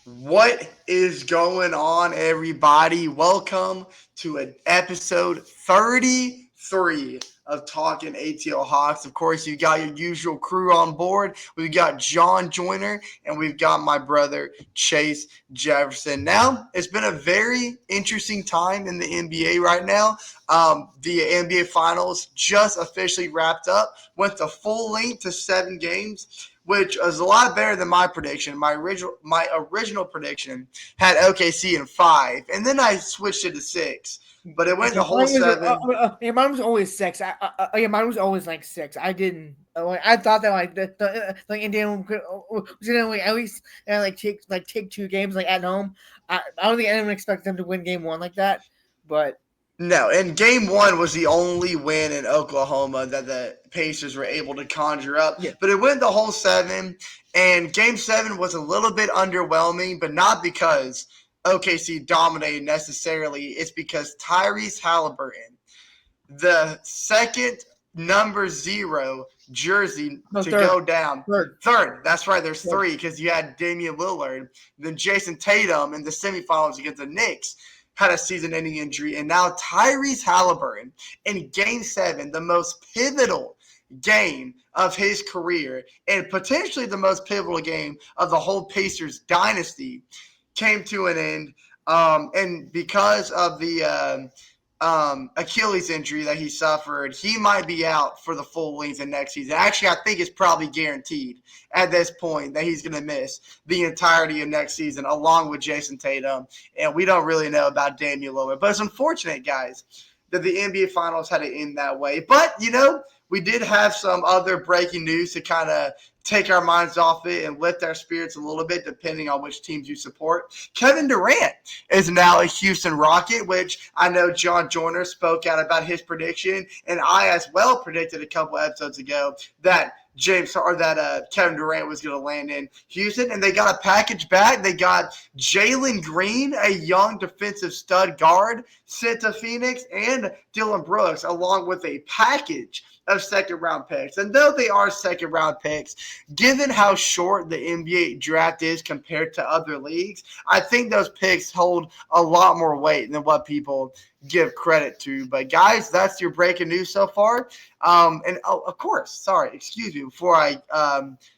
What is going on, everybody? Welcome to an episode 33 of Talkin ATL Hawks. Of course, you got your usual crew on board. We've got John Joyner and we've got my brother Chase Jefferson. Now, it's been a very interesting time in the NBA right now. The NBA Finals just officially wrapped up, went to full length to 7 games, which is a lot better than my prediction. My original prediction had OKC in 5, and then I switched it to 6. But it went the whole 7. Yeah, mine was always six. Yeah, mine was always like six. I didn't. I thought that like Indiana was gonna like, at least take 2 games like at home. I don't think anyone expected them to win game one like that. But No, and game 1 was the only win in Oklahoma that the Pacers were able to conjure up. yeah, But it went the whole 7, and game 7 was a little bit underwhelming, but not because OKC dominated necessarily. It's because Tyrese Halliburton, the second number 0 jersey no to third, go down. third, Third, that's right. There's third. 3 because you had Damian Lillard, then Jason Tatum in the semifinals against the Knicks had a season-ending injury, and now Tyrese Halliburton in Game 7, the most pivotal game of his career and potentially the most pivotal game of the whole Pacers dynasty, came to an end. And because of the Achilles injury that he suffered, he might be out for the full length of next season. Actually, I think it's probably guaranteed at this point that he's going to miss the entirety of next season, along with Jason Tatum. And we don't really know about Damian Lillard. But it's unfortunate, guys, that the NBA Finals had to end that way. But, we did have some other breaking news to kind of take our minds off it and lift our spirits a little bit, depending on which teams you support. Kevin Durant is now a Houston Rocket, which I know John Joyner spoke out about his prediction, and I as well predicted a couple episodes ago that Kevin Durant was going to land in Houston, and they got a package back. They got Jalen Green, a young defensive stud guard, sent to Phoenix, and Dylan Brooks, along with a package of second-round picks. And though they are second-round picks, given how short the NBA draft is compared to other leagues, I think those picks hold a lot more weight than what people give credit to. But, guys, that's your breaking news so far. Of course, excuse me, before I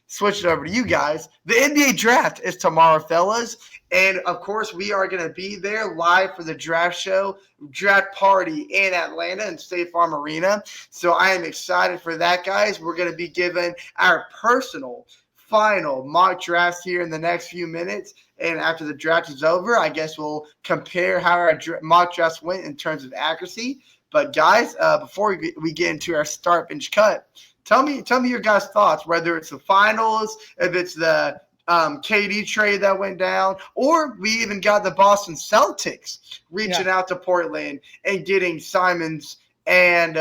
switch it over to you guys, the NBA draft is tomorrow, fellas. And, of course, we are going to be there live for the draft party in Atlanta in State Farm Arena. So I am excited for that, guys. We're going to be giving our personal final mock drafts here in the next few minutes. And after the draft is over, I guess we'll compare how our mock drafts went in terms of accuracy. But, guys, before we get into our start bench cut, tell me your guys' thoughts, whether it's the finals, if it's the KD trade that went down, or we even got the Boston Celtics reaching out to Portland and getting Simons and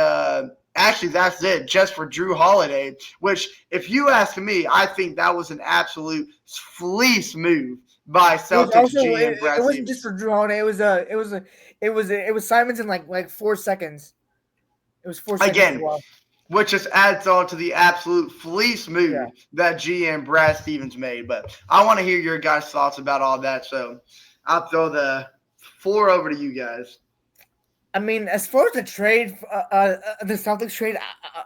actually that's it, just for Drew Holiday, which, if you ask me, I think that was an absolute fleece move by Celtics GM Brad It wasn't Stevens. just for Drew Holiday. It was Simons in like 4 seconds. It was 4 seconds. Again, which just adds on to the absolute fleece move that GM Brad Stevens made. But I want to hear your guys' thoughts about all that, so I'll throw the floor over to you guys. I mean, as far as the trade, the Celtics trade,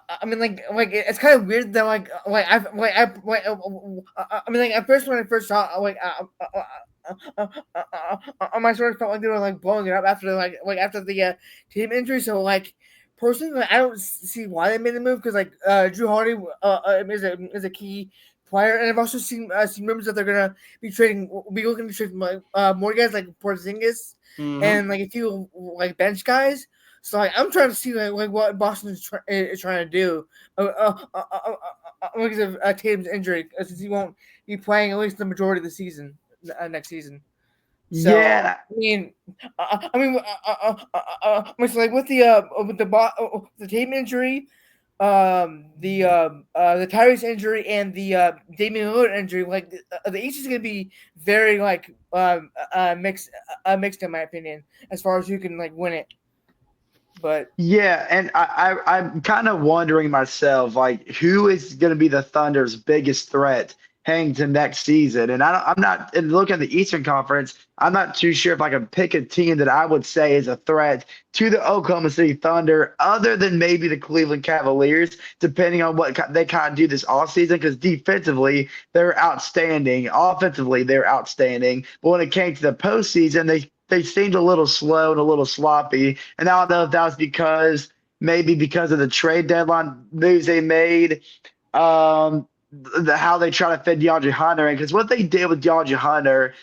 I mean, like it's kind of weird that I mean, like at first when I first saw I sort of felt like they were like blowing it up after the team injury. So like personally, I don't see why they made the move because Drew Holiday is a key player, and I've also seen rumors that they're gonna be looking to trade more guys like Porzingis and like a few like bench guys. So like I'm trying to see like what Boston is trying to do because of Tatum's injury, since he won't be playing at least the majority of the season next season. So Yeah. So like with the Tatum injury, the Tyrese injury and the Damian Lillard injury, like the East is going to be very mixed in my opinion as far as who can like win it. But Yeah, and I'm kind of wondering myself, like, who is going to be the Thunder's biggest threat heading to next season. And I'm not, and looking at the Eastern Conference, I'm not too sure if I can pick a team that I would say is a threat to the Oklahoma City Thunder, other than maybe the Cleveland Cavaliers, depending on what they kind of do this offseason, because defensively, they're outstanding. Offensively, they're outstanding. But when it came to the postseason, they seemed a little slow and a little sloppy. And I don't know if that was maybe because of the trade deadline moves they made, how they try to fit DeAndre Hunter in. Because what they did with DeAndre Hunter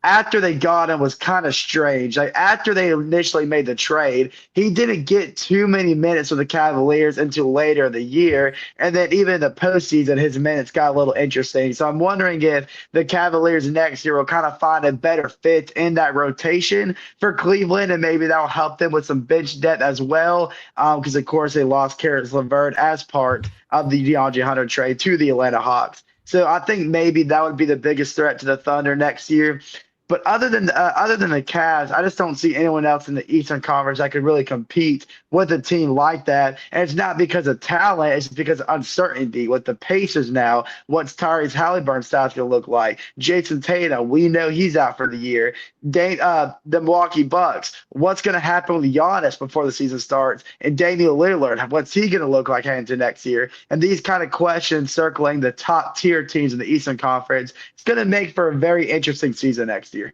after they got him was kind of strange. Like after they initially made the trade, he didn't get too many minutes with the Cavaliers until later in the year. And then even in the postseason, his minutes got a little interesting. So I'm wondering if the Cavaliers next year will kind of find a better fit in that rotation for Cleveland, and maybe that'll help them with some bench depth as well. Because of course they lost Karis LeVert as part of the DeAndre Hunter trade to the Atlanta Hawks. So I think maybe that would be the biggest threat to the Thunder next year. But other than the Cavs, I just don't see anyone else in the Eastern Conference that could really compete with a team like that. And it's not because of talent; it's because of uncertainty with the Pacers now. What's Tyrese Halliburton's stats going to look like? Jason Tatum, we know he's out for the year. The Milwaukee Bucks, what's going to happen with Giannis before the season starts? And Damian Lillard, what's he going to look like heading into next year? And these kind of questions circling the top tier teams in the Eastern Conference, it's going to make for a very interesting season next year.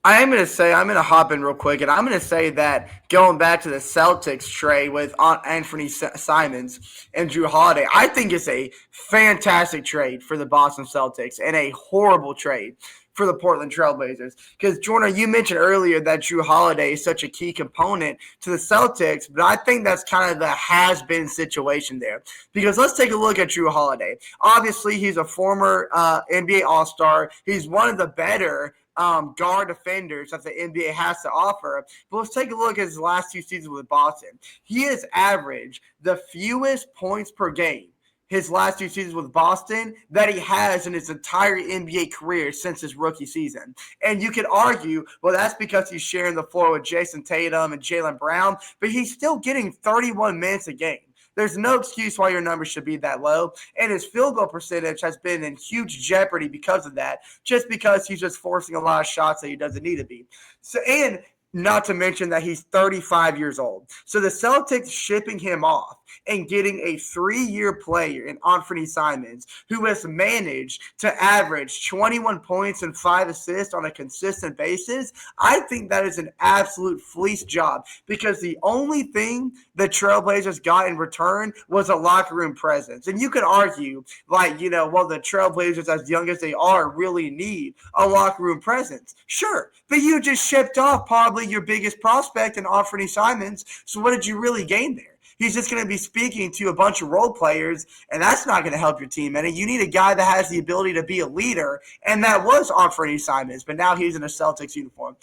I'm going to hop in real quick, and I'm going to say that going back to the Celtics trade with Anthony Simons and Drew Holiday, I think it's a fantastic trade for the Boston Celtics and a horrible trade for the Portland Trailblazers. Because, Jordan, you mentioned earlier that Drew Holiday is such a key component to the Celtics, but I think that's kind of the has-been situation there. Because let's take a look at Drew Holiday. Obviously, he's a former NBA All-Star. He's one of the better guard defenders that the NBA has to offer. But let's take a look at his last two seasons with Boston. He has averaged the fewest points per game his last two seasons with Boston that he has in his entire NBA career since his rookie season. And you could argue, well, that's because he's sharing the floor with Jason Tatum and Jaylen Brown, but he's still getting 31 minutes a game. There's no excuse why your numbers should be that low. And his field goal percentage has been in huge jeopardy because of that, just because he's just forcing a lot of shots that he doesn't need to be. So, and not to mention that he's 35 years old. So the Celtics shipping him off and getting a 3-year player in Anthony Simons, who has managed to average 21 points and 5 assists on a consistent basis, I think that is an absolute fleece job, because the only thing the Trailblazers got in return was a locker room presence. And you could argue, like, well, the Trailblazers, as young as they are, really need a locker room presence. Sure, but you just shipped off probably your biggest prospect in Anthony Simons, so what did you really gain there? He's just going to be speaking to a bunch of role players, and that's not going to help your team. And you need a guy that has the ability to be a leader, and that was Anthony Simons, but now he's in a Celtics uniform.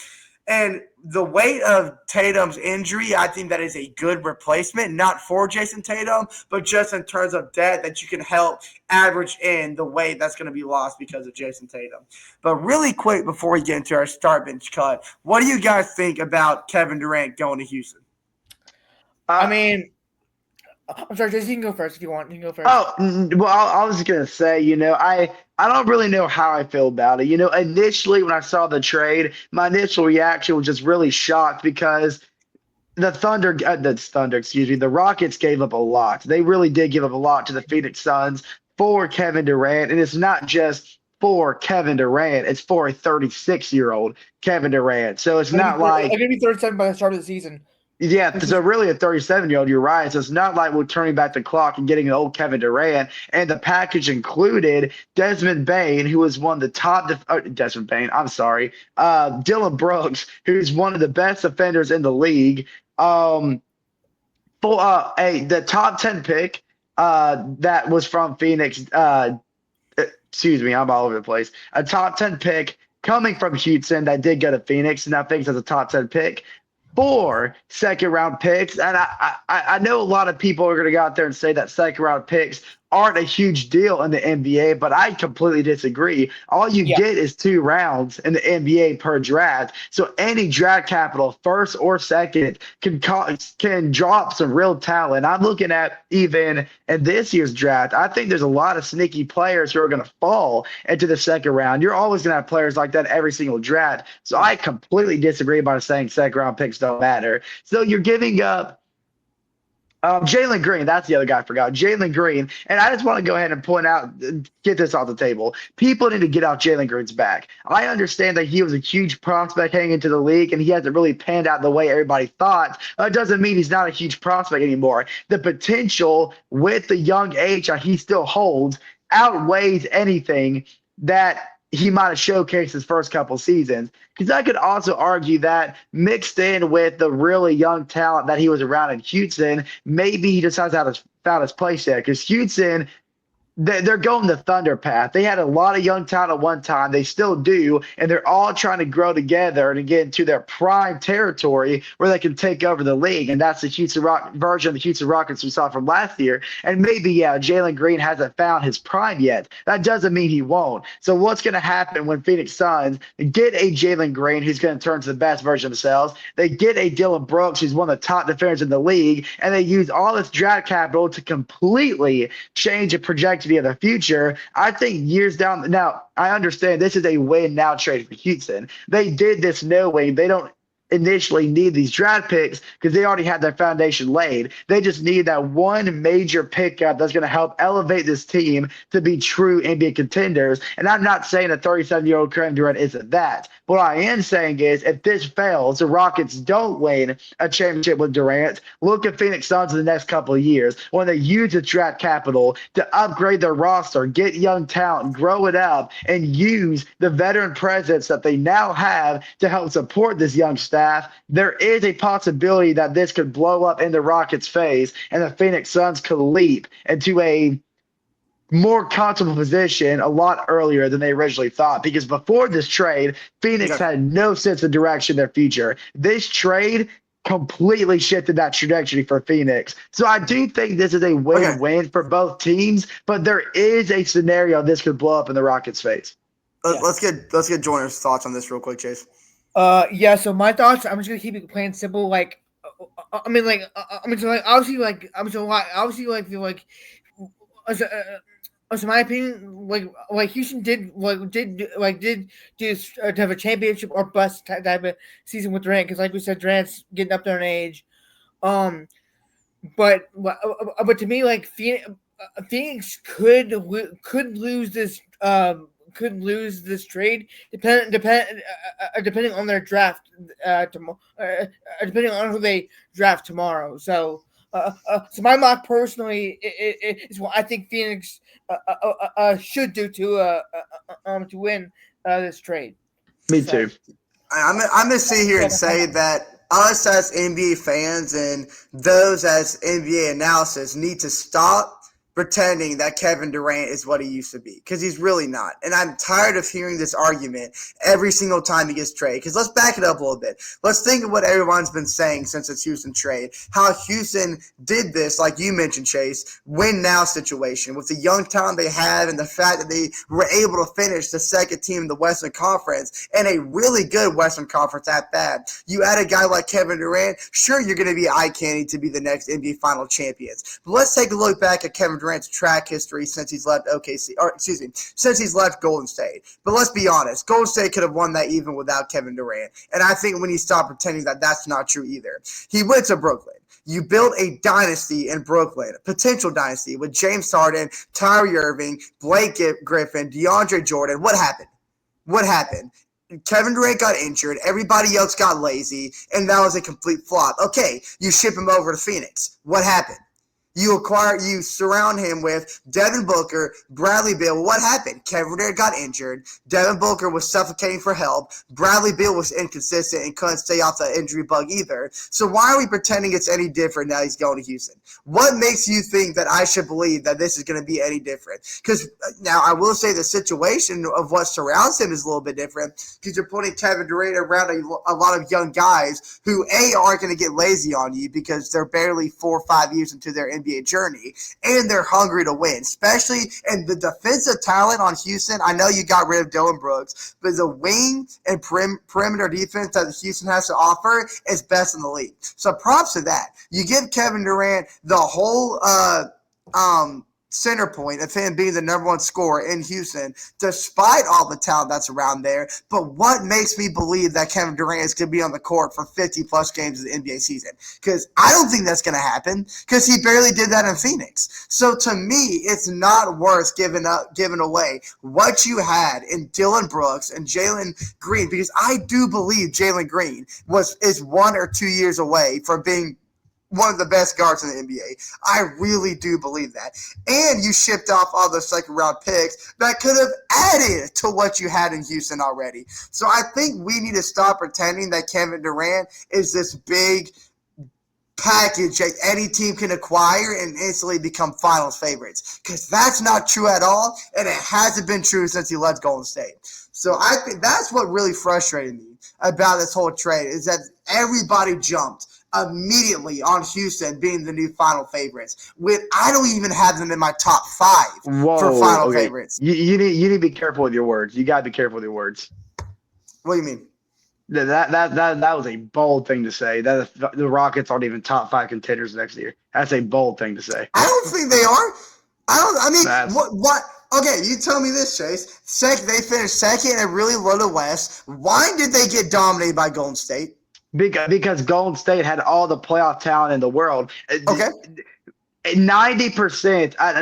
And the weight of Tatum's injury, I think that is a good replacement, not for Jason Tatum, but just in terms of depth that you can help average in the weight that's going to be lost because of Jason Tatum. But really quick, before we get into our start bench cut, what do you guys think about Kevin Durant going to Houston? I mean, I'm sorry, Jason, you can go first if you want. You can go first. Oh, well, I was going to say, I don't really know how I feel about it. Initially when I saw the trade, my initial reaction was just really shocked, because the Rockets gave up a lot. They really did give up a lot to the Phoenix Suns for Kevin Durant. And it's not just for Kevin Durant, it's for a 36-year-old Kevin Durant. So it's not like I'm going to be 37 by the start of the season. Yeah, so really a 37-year-old, you're right. So it's not like we're turning back the clock and getting an old Kevin Durant. And the package included Desmond Bane, who was one of the top Desmond Bane, I'm sorry. Dylan Brooks, who's one of the best defenders in the league. The top 10 pick that was from Phoenix. Excuse me, I'm all over the place. A top 10 pick coming from Houston that did go to Phoenix, and I think as a top 10 pick. 4 second-round picks, and I know a lot of people are going to go out there and say that second-round picks aren't a huge deal in the NBA, but I completely disagree. All you Yeah. get is 2 rounds in the NBA per draft. So any draft capital, first or second, can drop some real talent. I'm looking at even in this year's draft. I think there's a lot of sneaky players who are going to fall into the second round. You're always going to have players like that every single draft. So I completely disagree by saying second round picks don't matter. So you're giving up Jalen Green, that's the other guy I forgot. Jalen Green. And I just want to go ahead and point out, get this off the table. People need to get off Jalen Green's back. I understand that he was a huge prospect heading into the league and he hasn't really panned out the way everybody thought. It doesn't mean he's not a huge prospect anymore. The potential with the young age that he still holds outweighs anything that he might have showcased his first couple seasons. Because I could also argue that mixed in with the really young talent that he was around in Houston, maybe he just hasn't found his place yet. Because Houston, they're going the Thunder path. They had a lot of young talent at one time. They still do, and they're all trying to grow together and get into their prime territory where they can take over the league. And that's the Houston Rock version of the Houston Rockets we saw from last year. And maybe, yeah, Jalen Green hasn't found his prime yet. That doesn't mean he won't. So what's going to happen when Phoenix Suns get a Jalen Green who's going to turn to the best version of themselves? They get a Dylan Brooks who's one of the top defenders in the league, and they use all this draft capital to completely change the projection of the future. I think years down now, I understand this is a win now trade for Houston. They did this knowing they don't initially need these draft picks because they already had their foundation laid. They just need that one major pickup that's going to help elevate this team to be true NBA contenders. And I'm not saying a 37-year-old Kevin Durant isn't that. What I am saying is if this fails, the Rockets don't win a championship with Durant, look at Phoenix Suns in the next couple of years when they use the draft capital to upgrade their roster, get young talent, grow it up, and use the veteran presence that they now have to help support this young staff. There is a possibility that this could blow up in the Rockets' face and the Phoenix Suns could leap into a more comfortable position a lot earlier than they originally thought. Because before this trade, Phoenix had no sense of direction in their future. This trade completely shifted that trajectory for Phoenix. So I do think this is a win-win for both teams, but there is a scenario this could blow up in the Rockets' face. Let's get Joyner's thoughts on this real quick, Chase. Yeah. So my thoughts. I'm just gonna keep it plain simple. Like, obviously, so my opinion, like Houston did to have a championship or bust type of season with Durant, because like we said, Durant's getting up there in age. But to me, like Phoenix could lose this trade depending on their draft depending on who they draft tomorrow. So my mock personally is what I think Phoenix should do to win this trade. Me too. I'm gonna sit here and say that us as NBA fans and those as NBA analysis need to stop pretending that Kevin Durant is what he used to be, because he's really not. And I'm tired of hearing this argument every single time he gets traded. Because let's back it up a little bit. Let's think of what everyone's been saying since it's Houston trade. How Houston did this, like you mentioned, Chase, win now situation with the young talent they have and the fact that they were able to finish the second team in the Western Conference and a really good Western Conference at that. You add a guy like Kevin Durant, sure, you're going to be eye candy to be the next NBA Final champions. But let's take a look back at Kevin Durant's track history since he's left since he's left Golden State. But let's be honest, Golden State could have won that even without Kevin Durant. And I think when you stop pretending that that's not true either. He went to Brooklyn. You built a dynasty in Brooklyn, a potential dynasty with James Harden, Kyrie Irving, Blake Griffin, DeAndre Jordan. What happened? Kevin Durant got injured. Everybody else got lazy, and that was a complete flop. Okay, you ship him over to Phoenix. What happened? You surround him with Devin Booker, Bradley Beal. What happened? Kevin Durant got injured. Devin Booker was suffocating for help. Bradley Beal was inconsistent and couldn't stay off the injury bug either. So why are we pretending it's any different now he's going to Houston? What makes you think that I should believe that this is going to be any different? Because now I will say the situation of what surrounds him is a little bit different, because you're putting Kevin Durant around a lot of young guys who, A, aren't going to get lazy on you because they're barely 4 or 5 years into their NBA NBA journey, and they're hungry to win, especially in the defensive talent on Houston. I know you got rid of Dylan Brooks, but the wing and perimeter defense that Houston has to offer is best in the league. So props to that. You give Kevin Durant the whole center point of him being the number one scorer in Houston, despite all the talent that's around there. But what makes me believe that Kevin Durant is going to be on the court for 50-plus games of the NBA season? Because I don't think that's going to happen, because he barely did that in Phoenix. So to me, it's not worth giving away what you had in Dylan Brooks and Jalen Green, because I do believe Jalen Green is 1 or 2 years away from being one of the best guards in the NBA. I really do believe that. And you shipped off all the second-round picks that could have added to what you had in Houston already. So I think we need to stop pretending that Kevin Durant is this big package that any team can acquire and instantly become finals favorites, because that's not true at all, and it hasn't been true since he left Golden State. So I think that's what really frustrated me about this whole trade, is that everybody jumped immediately on Houston being the new final favorites. I don't even have them in my top 5 for final favorites. You need to be careful with your words. You got to be careful with your words. What do you mean? That was a bold thing to say. That the Rockets aren't even top 5 contenders next year. That's a bold thing to say. I don't think they are. What? Okay, you tell me this, Chase. They finished second and really low to West. Why did they get dominated by Golden State? Because Golden State had all the playoff talent in the world. Okay. 90%, I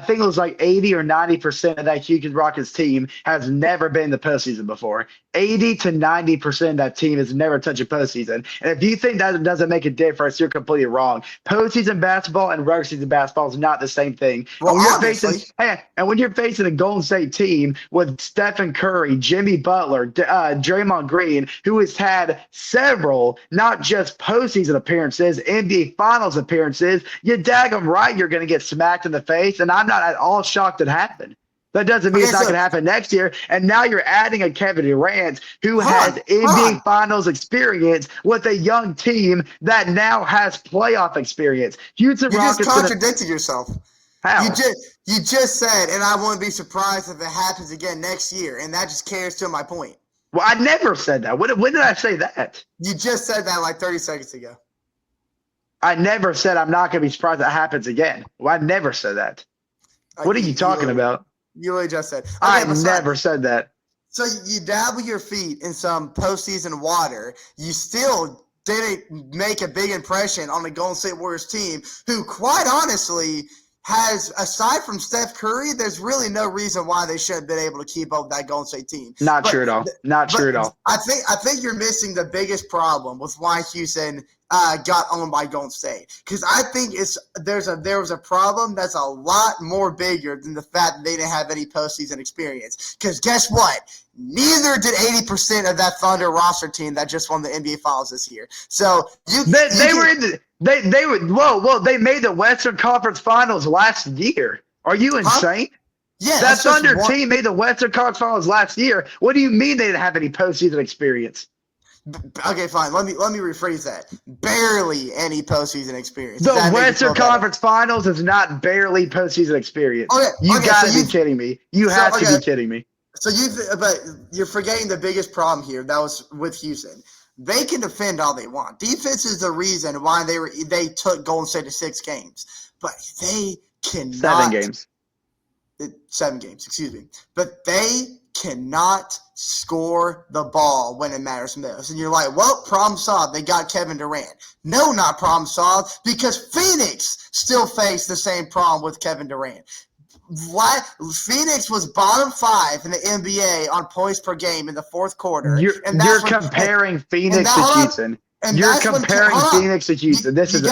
think it was like 80 or 90% of that Houston Rockets team has never been in the postseason before. 80 to 90% of that team has never touched a postseason. And if you think that doesn't make a difference, you're completely wrong. Postseason basketball and regular season basketball is not the same thing. Well, and when you're facing a Golden State team with Stephen Curry, Jimmy Butler, Draymond Green, who has had several, not just postseason appearances, NBA Finals appearances, you're daggum right you're going to get smacked in the face, and I'm not at all shocked it happened. That doesn't mean it's not going to happen next year. And now you're adding a Kevin Durant who has NBA Finals experience with a young team that now has playoff experience. Houston Rockets just contradicted yourself. How? You just said, and I wouldn't be surprised if it happens again next year, and that just carries to my point. Well, I never said that. When did I say that? You just said that like 30 seconds ago. I never said I'm not going to be surprised that happens again. Well, I never said that. What are you talking about? You literally just said. Okay, I never said that. So you dabble your feet in some postseason water. You still didn't make a big impression on the Golden State Warriors team, who quite honestly has, aside from Steph Curry, there's really no reason why they shouldn't have been able to keep up with that Golden State team. Not true at all. I think you're missing the biggest problem with why Houston got owned by Golden State, because I think there was a problem that's a lot more bigger than the fact that they didn't have any postseason experience. Because guess what? Neither did 80% of that Thunder roster team that just won the NBA Finals this year. So they made the Western Conference Finals last year. Are you insane? Yeah, that Thunder team made the Western Conference Finals last year. What do you mean they didn't have any postseason experience? Okay, fine. Let me rephrase that. Barely any postseason experience. The Western Conference Finals is not barely postseason experience. You gotta be kidding me. You have to be kidding me. So but you're forgetting the biggest problem here. That was with Houston. They can defend all they want. Defense is the reason why they took Golden State to 6 games, but they cannot. 7 games, excuse me. But they cannot score the ball when it matters most. And you're like, well, problem solved. They got Kevin Durant. No, not problem solved, because Phoenix still faced the same problem with Kevin Durant. Phoenix was bottom 5 in the NBA on points per game in the fourth quarter. You're comparing Phoenix to Houston. You're comparing Phoenix to Houston. This is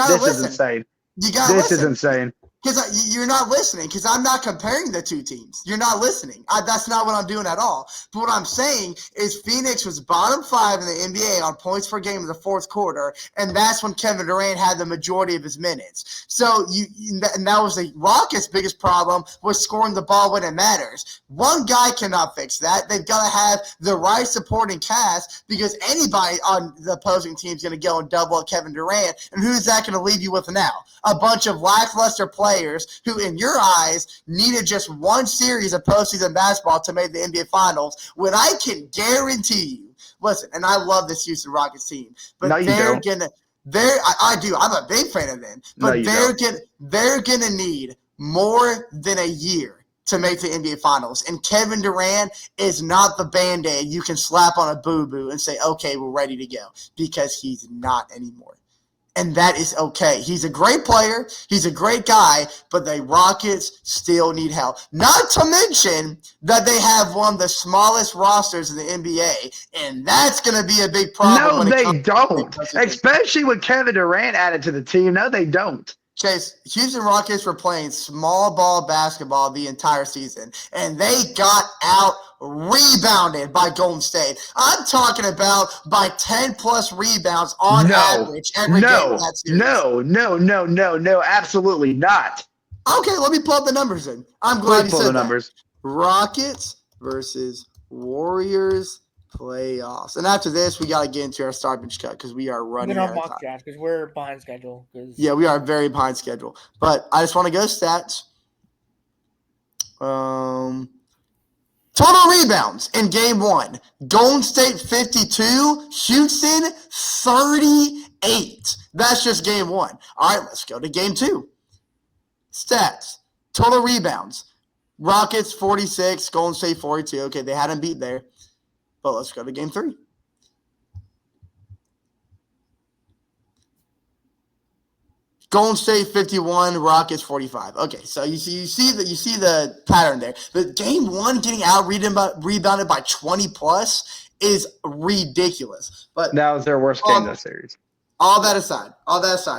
insane. This is insane. Because you're not listening, because I'm not comparing the two teams. You're not listening. That's not what I'm doing at all. But what I'm saying is Phoenix was bottom 5 in the NBA on points per game in the fourth quarter, and that's when Kevin Durant had the majority of his minutes. So and that was the Rockets' biggest problem, was scoring the ball when it matters. One guy cannot fix that. They've got to have the right supporting cast, because anybody on the opposing team is going to go and double Kevin Durant, and who's that going to leave you with now? A bunch of lackluster players who, in your eyes, needed just one series of postseason basketball to make the NBA Finals, when I can guarantee you, listen, and I love this Houston Rockets team, but No, you they're don't. gonna, I do. I'm a big fan of them, No, but you they're gonna need more than a year to make the NBA Finals, and Kevin Durant is not the Band-Aid you can slap on a boo-boo and say, okay, we're ready to go, because he's not anymore. And that is okay. He's a great player. He's a great guy, but the Rockets still need help. Not to mention that they have one of the smallest rosters in the NBA, and that's going to be a big problem. No, when it they comes don't. to Especially with Kevin Durant added to the team. No, they don't. Chase, Houston Rockets were playing small ball basketball the entire season, and they got out rebounded by Golden State. I'm talking about by 10-plus rebounds on average every game in that series. No, absolutely not. Okay, let me pull up the numbers then. I'm glad Please you pull the said that. numbers. Rockets versus Warriors playoffs. And after this, we got to get into our start bench cut, because we are running Then our out of time. mock draft, because we're behind schedule. Yeah, we are very behind schedule. But I just want to go stats. Total rebounds in game 1. Golden State 52, Houston 38. That's just game 1. All right, let's go to game 2. Stats. Total rebounds. Rockets 46, Golden State 42. Okay, they had him beat there. But let's go to game 3. Golden State 51, Rockets 45. Okay, so you see the pattern there. But game 1 getting out rebounded by 20 plus is ridiculous. But that was their worst game this series. All that aside,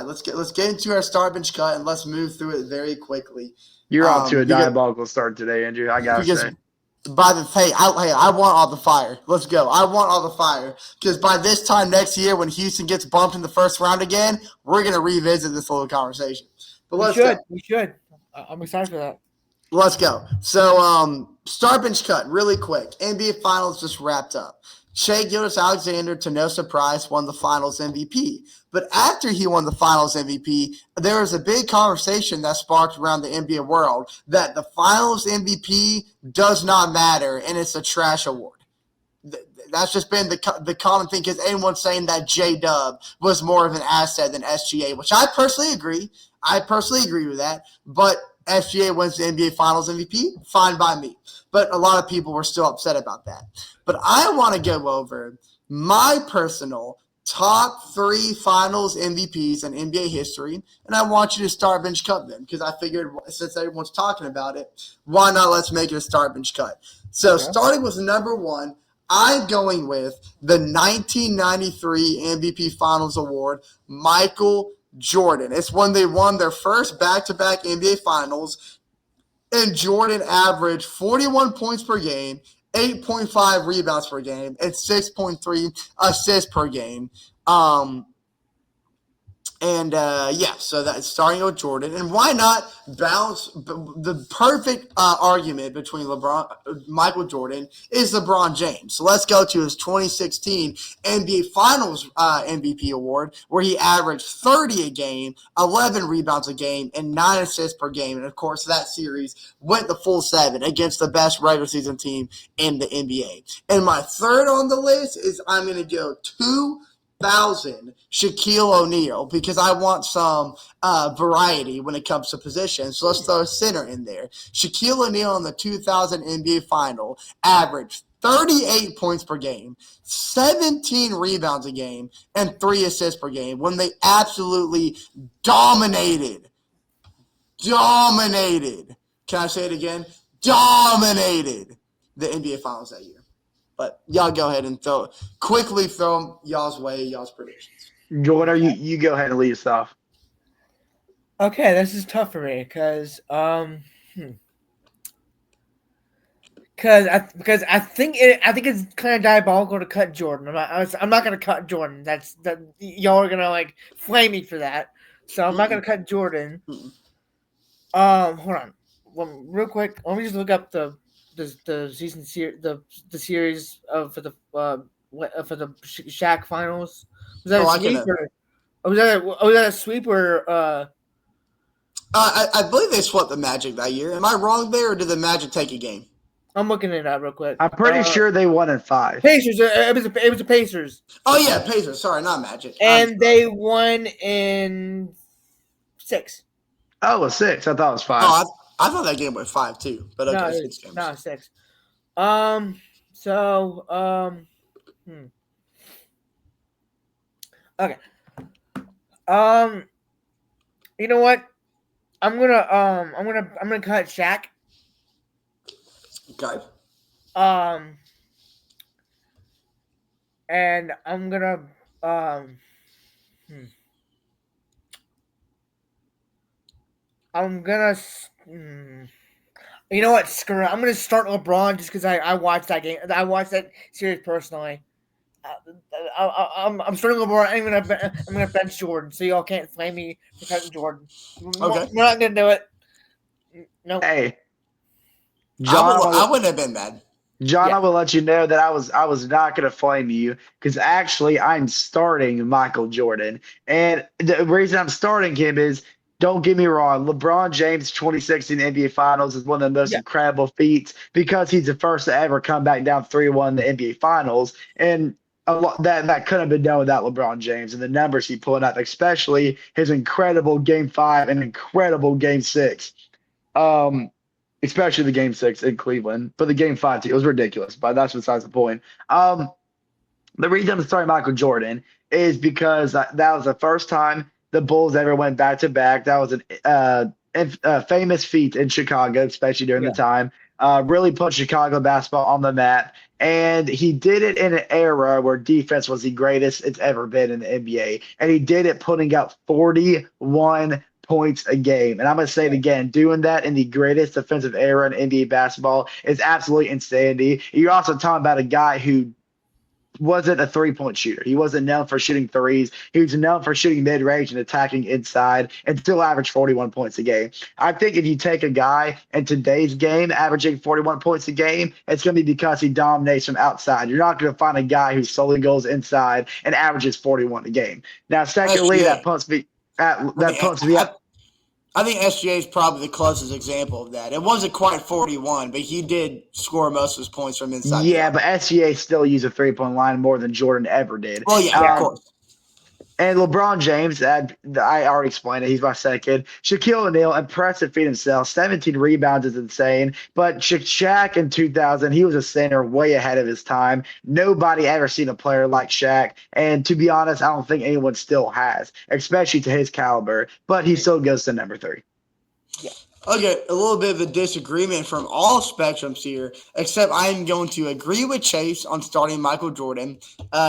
let's get into our start bench cut, and let's move through it very quickly. You're off to a diabolical start today, Andrew. I gotta say. I want all the fire. Let's go. I want all the fire, because by this time next year, when Houston gets bumped in the first round again, we're gonna revisit this little conversation. But we should. I'm excited for that. Let's go. So, start bench cut really quick. NBA Finals just wrapped up. Shai Gilgeous-Alexander, to no surprise, won the Finals MVP. But after he won the Finals MVP, there was a big conversation that sparked around the NBA world that the Finals MVP does not matter, and it's a trash award. That's just been the common thing, because anyone's saying that J-Dub was more of an asset than SGA, which I personally agree. I personally agree with that. But SGA wins the NBA Finals MVP, fine by me. But a lot of people were still upset about that. But I want to go over my personal top 3 Finals MVPs in NBA history, and I want you to start bench cut them, because I figured since everyone's talking about it, why not let's make it a start bench cut. So starting with number 1, I'm going with the 1993 MVP Finals Award, Michael Jordan. It's when they won their first back-to-back NBA Finals, and Jordan averaged 41 points per game, 8.5 rebounds per game, and 6.3 assists per game. So that's starting with Jordan. And why not bounce the perfect argument between Michael Jordan is LeBron James. So let's go to his 2016 NBA Finals MVP award, where he averaged 30 a game, 11 rebounds a game, and 9 assists per game. And, of course, that series went the full 7 against the best regular season team in the NBA. And my third on the list is I'm going to go 2000 Shaquille O'Neal, because I want some variety when it comes to positions. So let's throw a center in there. Shaquille O'Neal in the 2000 NBA Final averaged 38 points per game, 17 rebounds a game, and 3 assists per game when they absolutely dominated. Can I say it again? Dominated the NBA Finals that year. But y'all go ahead and quickly throw them y'all's way, y'all's predictions. Jordan, you go ahead and lead us off. Okay, this is tough for me because I think it's kind of diabolical to cut Jordan. I'm not gonna cut Jordan. That y'all are gonna like flame me for that. So I'm not gonna cut Jordan. Mm-mm. Hold on, real quick. Let me just look up the season the series for the Shaq finals. Was that a Oh, I can. sweep or was that a sweep or I believe they swept the Magic that year. Am I wrong there, or did the Magic take a game? I'm looking it up real quick. I'm pretty sure they won in 5. Pacers. It was the Pacers, Oh yeah, Pacers. Sorry, not Magic. I'm and sorry. they won in 6. Oh, it was 6. I thought it was 5. Oh, I thought that game went 5 too. But No, okay, 6 games. 6. So okay. Um, you know what? I'm gonna cut Shaq. Okay. Um, and I'm gonna um. hmm. I'm gonna. You know what? Screw it. I'm gonna start LeBron just because I watched that game. I watched that series personally. I'm starting LeBron. I'm gonna bench Jordan, so y'all can't flame me for cutting Jordan. Okay. We're not gonna do it. No. Hey, John, I wouldn't have been mad. John, Yeah. I will let you know that I was not going to flame you because actually I'm starting Michael Jordan, and the reason I'm starting him is don't get me wrong, LeBron James 2016 NBA Finals is one of the most Yeah. incredible feats because he's the first to ever come back down 3-1 in the NBA Finals, and that couldn't have been done without LeBron James and the numbers he put up, especially his incredible Game 5 and incredible Game 6. Um, Especially the game 6 in Cleveland, but the game 5 too. It was ridiculous, but that's besides the point. The reason I'm starting Michael Jordan is because that was the first time the Bulls ever went back to back. That was a famous feat in Chicago, especially during the Yeah. time. Really put Chicago basketball on the map. And he did it in an era where defense was the greatest it's ever been in the NBA. And he did it putting up 41 points a game. And I'm going to say it again, doing that in the greatest defensive era in NBA basketball is absolutely insanity. You're also talking about a guy who wasn't a 3-point shooter. He wasn't known for shooting threes. He was known for shooting mid range and attacking inside and still averaged 41 points a game. I think if you take a guy in today's game averaging 41 points a game, it's going to be because he dominates from outside. You're not going to find a guy who solely goes inside and averages 41 a game. Now, secondly, SGA. that pumps me up. I think SGA is probably the closest example of that. It wasn't quite 41, but he did score most of his points from inside the Yeah, arc. but SGA still used a 3-point line more than Jordan ever did. Well, yeah, of course. And LeBron James, I already explained it. He's my second. Shaquille O'Neal, impressive feat himself. 17 rebounds is insane. But Shaq in 2000, he was a center way ahead of his time. Nobody ever seen a player like Shaq. And to be honest, I don't think anyone still has, especially to his caliber. But he still goes to number 3. Okay, a little bit of a disagreement from all spectrums here, except I am going to agree with Chase on starting Michael Jordan.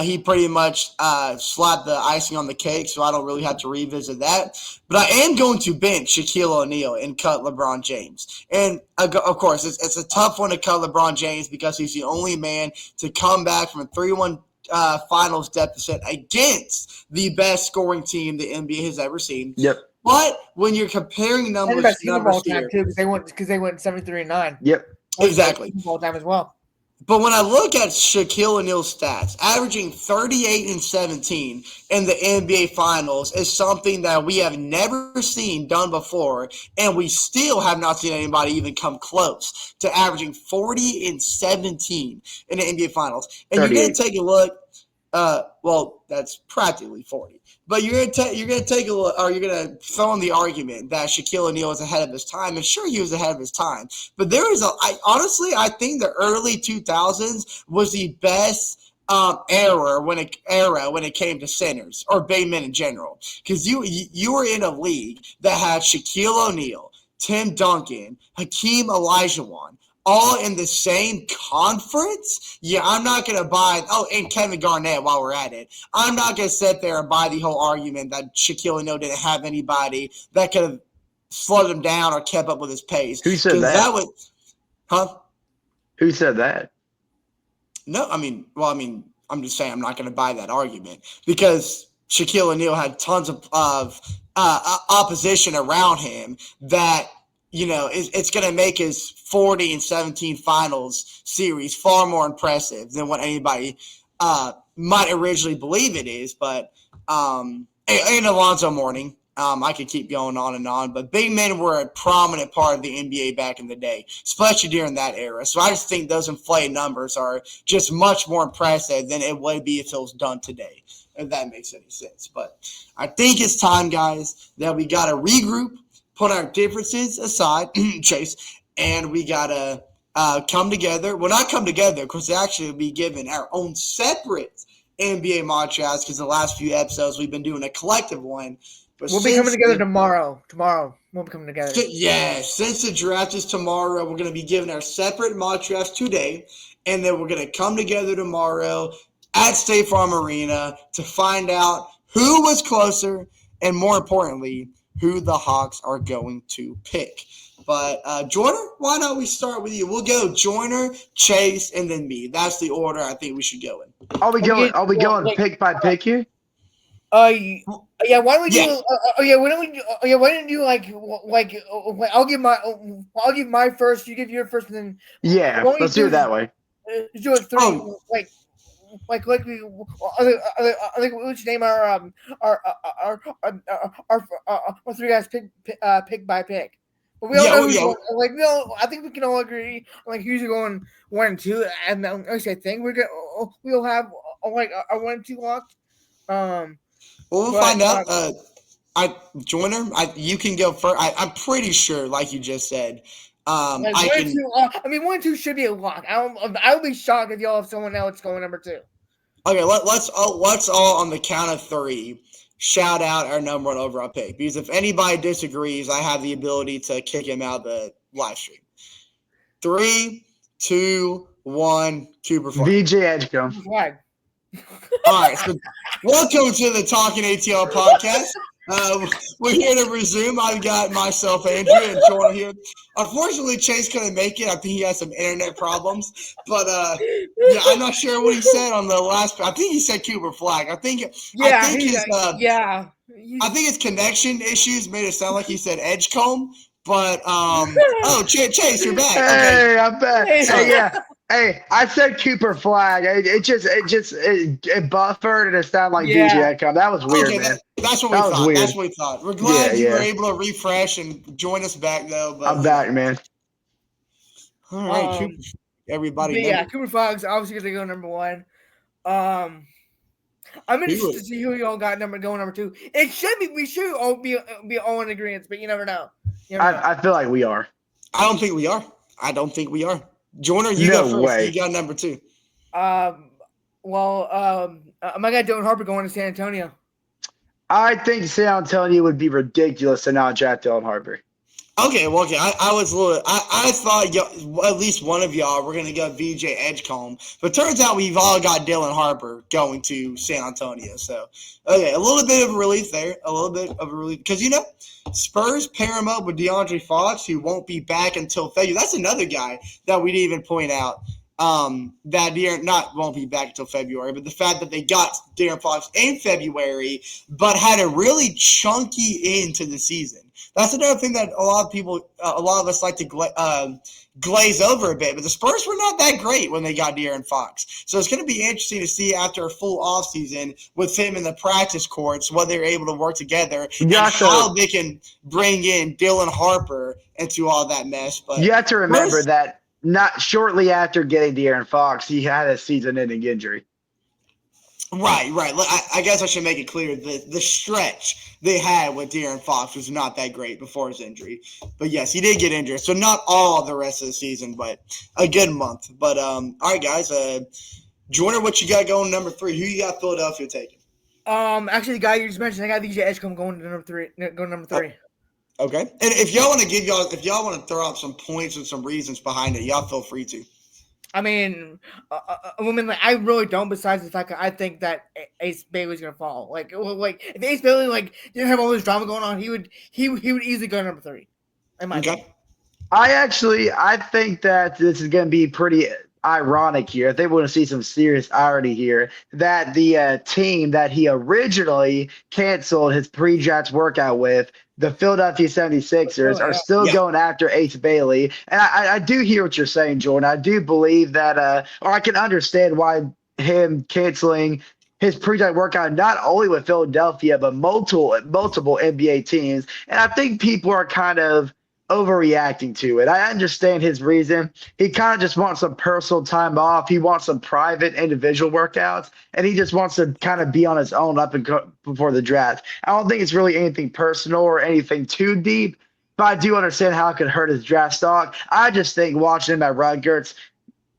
He pretty much slapped the icing on the cake, so I don't really have to revisit that. But I am going to bench Shaquille O'Neal and cut LeBron James. And, of course, it's a tough one to cut LeBron James because he's the only man to come back from a 3-1 finals deficit against the best scoring team the NBA has ever seen. Yep. But when you're comparing And numbers the best team of all time here, too, because they went 73-9. Yep. exactly. All time as well. But when I look at Shaquille O'Neal's stats, averaging 38 and 17 in the NBA Finals is something that we have never seen done before, and we still have not seen anybody even come close to averaging 40 and 17 in the NBA Finals. And 38. you're going to take a look. Well, that's practically 40. But you're gonna take a look, or you're gonna throw in the argument that Shaquille O'Neal was ahead of his time, and sure, he was ahead of his time. But I think the early 2000s was the best era when it came to centers or big men in general, because you were in a league that had Shaquille O'Neal, Tim Duncan, Hakeem Olajuwon, all in the same conference, yeah, I'm not going to buy. Oh, and Kevin Garnett, while we're at it, I'm not going to sit there and buy the whole argument that Shaquille O'Neal didn't have anybody that could have slowed him down or kept up with his pace. Who said Because that? that would, huh? Who said that? No, I'm just saying I'm not going to buy that argument because Shaquille O'Neal had tons of opposition around him that it's going to make his 40-17 finals series far more impressive than what anybody might originally believe it is. But and Alonzo Mourning. I could keep going on, but big men were a prominent part of the NBA back in the day, especially during that era. So I just think those inflated numbers are just much more impressive than it would be if it was done today, if that makes any sense. But I think it's time, guys, that we got to regroup, put our differences aside, Chase, and we got to come together. Well, not come together, because actually we'll be given our own separate NBA mock drafts, because the last few episodes we've been doing a collective one. But we'll be coming together tomorrow. Tomorrow we'll be coming together. Yeah, since the draft is tomorrow, we're going to be giving our separate mock drafts today, and then we're going to come together tomorrow at State Farm Arena to find out who was closer and, more importantly, who the Hawks are going to pick. But Joyner, why don't we start with you? We'll go Joyner, Chase, and then me. That's the order I think we should go in. Are we going pick by pick here? Yeah. Why don't we do? Why don't we? Why don't you I'll give my first. You give your first, and then let's do it that way. Do it three. Like we. I think we should name our three guys pick by pick. But we all know I think we can all agree who's going 1 and 2, and I think we'll have a 1 and 2 locked. We'll find out. Joyner, you can go first. I'm pretty sure, like you just said. 1 and 2 should be a lock. I would be shocked if y'all have someone else going number 2. Okay, let's all on the count of 3 shout out our number 1 overall pick, because if anybody disagrees, I have the ability to kick him out of the live stream. 3, 2, 1. Cooper Flag. VJ Edgecombe. Flag. All right, so welcome to the Talkin ATL podcast. We're here to resume. I've got myself, Andrew, and Joel here. Unfortunately, Chase couldn't make it. I think he had some internet problems. But, I'm not sure what he said on the last – I think he said Cooper Flag. I think his connection issues made it sound like he said Edgecombe. But, Chase, you're back. Hey, I'm back. Hey, I said Cooper Flag. It buffered and it sounded like VJ Edgecombe. That was weird, man. That's what we thought. That's what we thought. We're glad you were able to refresh and join us back, though. But, I'm back, man. All right, Cooper, everybody. Cooper Flag's obviously going to go number 1. I'm interested to see who y'all got going number 2. It should be. We should all be all in agreement, but you never know. I feel like we are. I don't think we are. Joyner, you go first. Way. You got number 2. My guy Dylan Harper going to San Antonio. I think San Antonio would be ridiculous to not draft Dylan Harper. Okay. I thought at least one of y'all were going to go VJ Edgecombe, but turns out we've all got Dylan Harper going to San Antonio. So, okay, a little bit of a relief there. Because, Spurs pair him up with DeAndre Fox, who won't be back until February. That's another guy that we didn't even point out that won't be back until February. But the fact that they got De'Aaron Fox in February, but had a really chunky end to the season. That's another thing that a lot of us like to glaze over a bit. But the Spurs were not that great when they got De'Aaron Fox. So it's going to be interesting to see after a full offseason with him in the practice courts, what they're able to work together and how they can bring in Dylan Harper into all that mess. But you have to remember that not shortly after getting De'Aaron Fox, he had a season-ending injury. Right. I guess I should make it clear the stretch they had with De'Aaron Fox was not that great before his injury. But yes, he did get injured. So not all the rest of the season, but a good month. But all right, guys. Joyner, what you got going number 3? Who you got Philadelphia taking? Actually, the guy you just mentioned, I got VJ Edgecombe going to number 3. Okay. And if y'all want to throw out some points and some reasons behind it, y'all feel free to. I mean, like, I really don't. Besides the fact that I think that Ace Bailey's gonna fall. Like if Ace Bailey didn't have all this drama going on, he would easily go number 3, in my opinion. Okay. I think that this is going to be pretty ironic here. I think we're going to see some serious irony here that the team that he originally canceled his pre-draft workout with, the Philadelphia 76ers, Really, are yeah. still Yeah. going after Ace Bailey. And I do hear what you're saying, Jordan. I do believe that, or I can understand why him canceling his pre-draft workout not only with Philadelphia but multiple NBA teams. And I think people are kind of overreacting to it. I understand his reason. He kind of just wants some personal time off. He wants some private individual workouts, and he just wants to kind of be on his own before the draft. I don't think it's really anything personal or anything too deep, but I do understand how it could hurt his draft stock. I just think watching him at Rutgers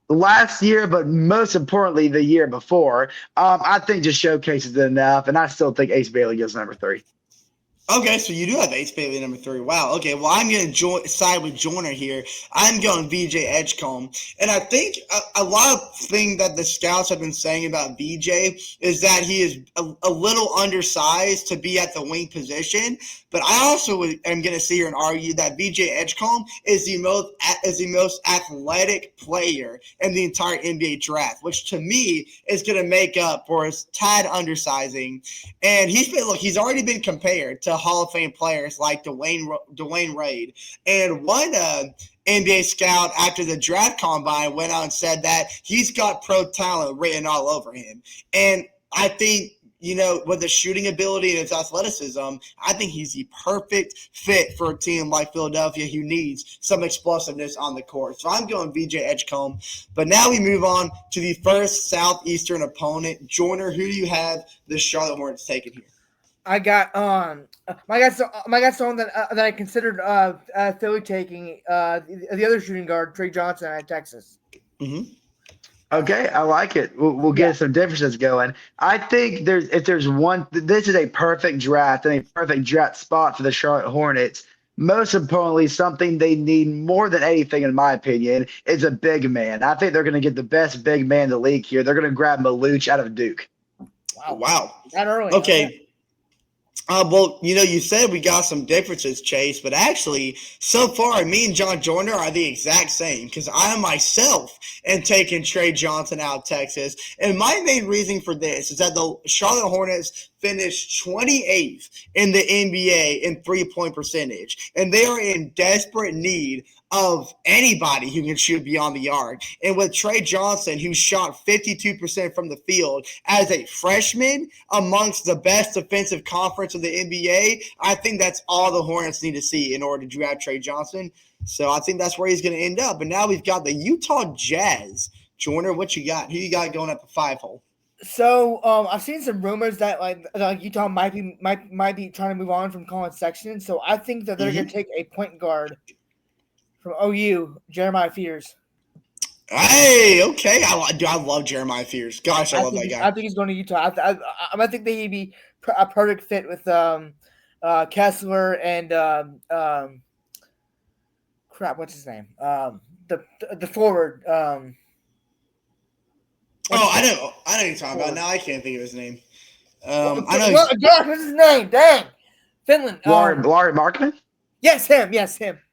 last year, but most importantly the year before, I think just showcases it enough, and I still think Ace Bailey goes number 3. Okay, so you do have Ace Bailey number 3. Wow. Okay, well, I'm going to side with Joyner here. I'm going VJ Edgecombe. And I think a lot of thing that the scouts have been saying about VJ is that he is a little undersized to be at the wing position. But I also am going to sit here and argue that VJ Edgecombe is the most athletic player in the entire NBA draft, which to me is going to make up for his tad undersizing. And he's already been compared to Hall of Fame players like Dwayne Wade. And one NBA scout after the draft combine went out and said that he's got pro talent written all over him. And I think, with the shooting ability and his athleticism, I think he's the perfect fit for a team like Philadelphia who needs some explosiveness on the court. So I'm going VJ Edgecombe. But now we move on to the first Southeastern opponent. Joyner, who do you have the Charlotte Hornets taking here? I got someone that I considered Philly taking the other shooting guard, Trey Johnson at Texas. Mm-hmm. Okay, I like it. We'll get some differences going. I think this is a perfect draft and a perfect draft spot for the Charlotte Hornets. Most importantly, something they need more than anything, in my opinion, is a big man. I think they're going to get the best big man in the league here. They're going to grab Maluch out of Duke. Wow. That early. Okay. Well, you said we got some differences, Chase, but actually, so far, me and John Joyner are the exact same because I myself am taking Trey Johnson out of Texas. And my main reason for this is that the Charlotte Hornets finished 28th in the NBA in three-point percentage, and they are in desperate need of anybody who can shoot beyond the arc. And with Trey Johnson, who shot 52% from the field as a freshman amongst the best defensive conference of the NBA, I think that's all the Hornets need to see in order to draft Trey Johnson. So I think that's where he's going to end up. And now we've got the Utah Jazz. Joyner, what you got? Who you got going at the 5-hole? So I've seen some rumors that Utah might be trying to move on from Colin Sexton. So I think that they're going to take a point guard from OU, Jeremiah Fears. Hey, okay. I love Jeremiah Fears. Gosh, I love that guy. I think he's going to Utah. I think that he'd be a perfect fit with Kessler and what's his name? The forward. I know you're talking about. Now I can't think of his name. I know. What's his name? Dang, Finland. Larry Markkinen? Yes, him.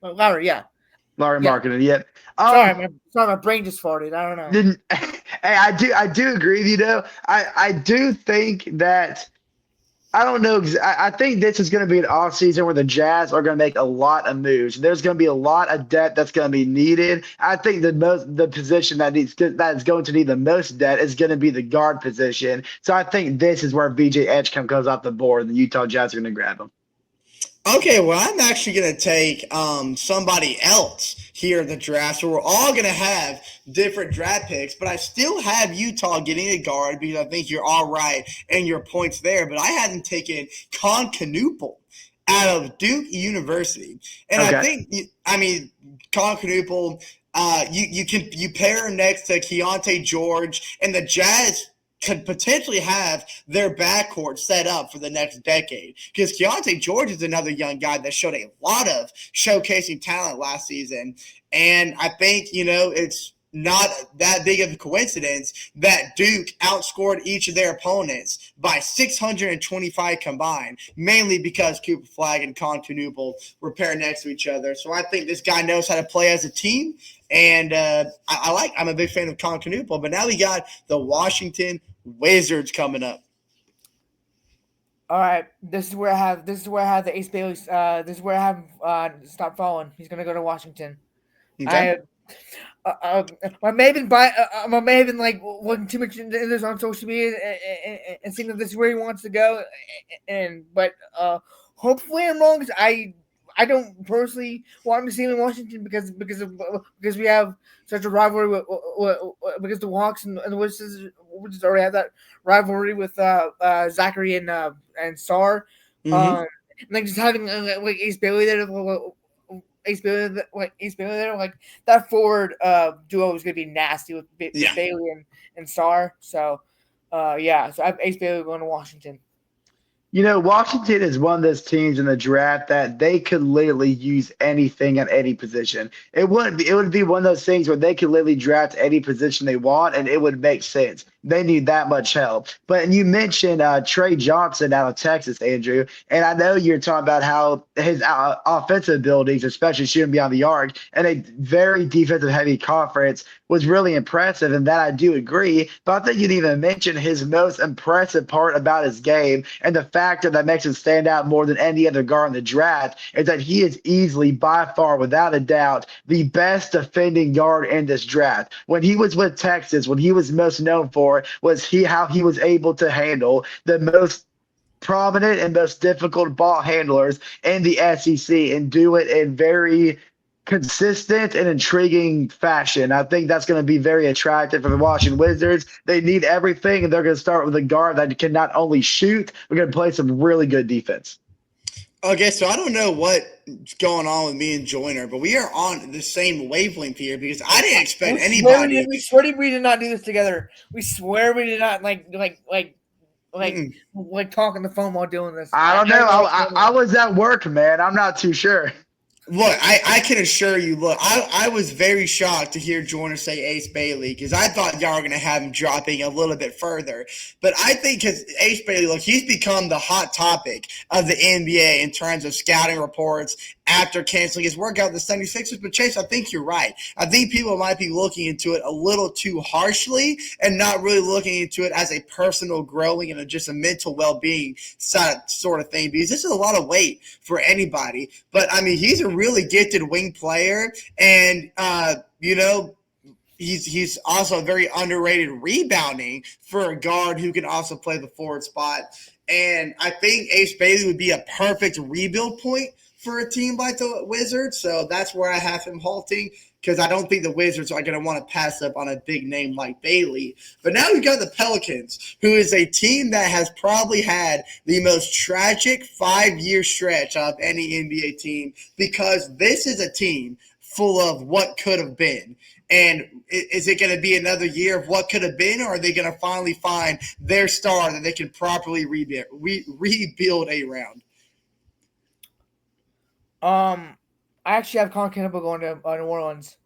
Larry, yeah. Larry Markkinen, yep. Sorry, my brain just farted. I don't know. Hey, I do agree with you though. I do think that I don't know. I think this is going to be an off season where the Jazz are going to make a lot of moves. There's going to be a lot of depth that's going to be needed. I think the position that is going to need the most depth is going to be the guard position. So I think this is where VJ Edgecombe comes off the board, and the Utah Jazz are going to grab him. Okay, well, I'm actually going to take somebody else here in the draft. So we're all going to have different draft picks, but I still have Utah getting a guard because I think you're all right and your points there. But I hadn't taken Con Knuppel out of Duke University. And okay. I think Con Knuppel, you pair him next to Keontae George, and the Jazz could potentially have their backcourt set up for the next decade. Because Keontae George is another young guy that showed a lot of showcasing talent last season. And I think, it's not that big of a coincidence that Duke outscored each of their opponents by 625 combined, mainly because Cooper Flag and Constantinople were paired next to each other. So I think this guy knows how to play as a team, and I'm a big fan of Constantinople. But now we got the Washington Wizards coming up. All right, this is where I have the Ace Bailey. This is where I have stop following. He's gonna go to Washington. Okay. I may have been like looking too much into this on social media and seeing that this is where he wants to go, but hopefully I'm wrong. Because I don't personally want to see him in Washington because we have such a rivalry because the Hawks and the Wizards already have that rivalry with Zachary and Sar. Mm-hmm. Like just having like Ace Bailey there. Ace Bailey there, like that forward duo is gonna be nasty with Bailey and Sar. So, so I have Ace Bailey going to Washington. Washington is one of those teams in the draft that they could literally use anything at any position. It would be one of those things where they could literally draft any position they want and it would make sense. They need that much help. But you mentioned Trey Johnson out of Texas, Andrew, and I know you're talking about how his offensive abilities, especially shooting beyond the arc, and a very defensive-heavy conference was really impressive, and that I do agree. But I think you'd even mention his most impressive part about his game, and the factor that makes him stand out more than any other guard in the draft is that he is easily, by far, without a doubt, the best defending guard in this draft. When he was with Texas, what he was most known for was how he was able to handle the most prominent and most difficult ball handlers in the SEC and do it in very consistent and intriguing fashion. I think that's going to be very attractive for the Washington Wizards. They need everything, and they're going to start with a guard that can not only shoot, but going to play some really good defense. Okay, so I don't know what's going on with me and Joyner, but we are on the same wavelength here because I didn't expect anybody. We swear we did not do this together. We swear we did not like talk on the phone while doing this. I don't know. I was at work, man. I'm not too sure. Look, I can assure you, I was very shocked to hear Joyner say Ace Bailey because I thought y'all were going to have him dropping a little bit further. But I think because Ace Bailey, he's become the hot topic of the NBA in terms of scouting reports after canceling his workout with the 76ers. But Chase, I think you're right. I think people might be looking into it a little too harshly and not really looking into it as a personal growing and just a mental well-being sort of thing because this is a lot of weight for anybody. But, I mean, he's a really gifted wing player, and he's also a very underrated rebounding for a guard who can also play the forward spot. And I think Ace Bailey would be a perfect rebuild point for a team like the Wizards. So that's where I have him halting because I don't think the Wizards are going to want to pass up on a big name like Bailey. But now we've got the Pelicans, who is a team that has probably had the most tragic 5-year stretch of any NBA team because this is a team full of what could have been. And is it going to be another year of what could have been, or are they going to finally find their star that they can properly rebuild around? I actually have Colin Campbell going to New Orleans.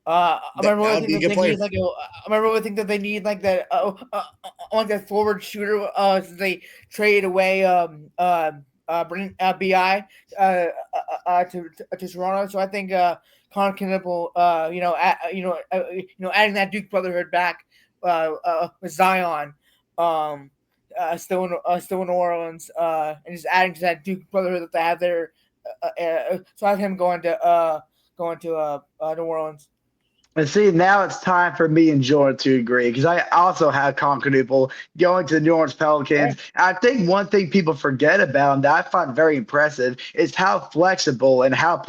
I remember I think that they need like that like that forward shooter. They trade away bring Bi to Toronto. So I think Colin Campbell, adding that Duke brotherhood back with Zion, still in New Orleans, and just adding to that Duke brotherhood that they have there. So I have him going to New Orleans. And see, now it's time for me and Jordan to agree because I also have Conquerable going to the New Orleans Pelicans. I think one thing people forget about him that I find very impressive is how flexible and how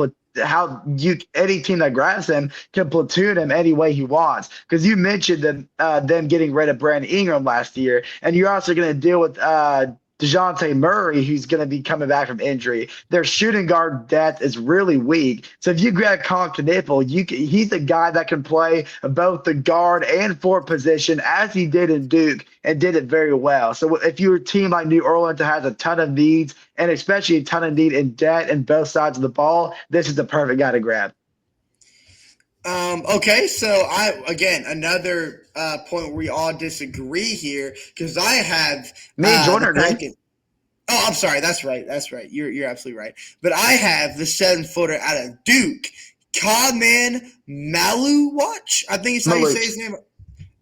any team that grabs him can platoon him any way he wants. Because you mentioned them getting rid of Brandon Ingram last year, and you're also going to deal with DeJounte Murray, who's going to be coming back from injury. Their shooting guard depth is really weak. So if you grab Talkin ATL, he's a guy that can play both the guard and forward position as he did in Duke and did it very well. So if you're a team like New Orleans that has a ton of needs and especially a ton of need in depth in both sides of the ball, this is the perfect guy to grab. Okay, so another point where we all disagree here because I have Me and Jordan the agree. Pelicans. Oh, I'm sorry. That's right. You're absolutely right. But I have the 7-footer out of Duke, Kaman Maluwatch. I think it's how you say his name.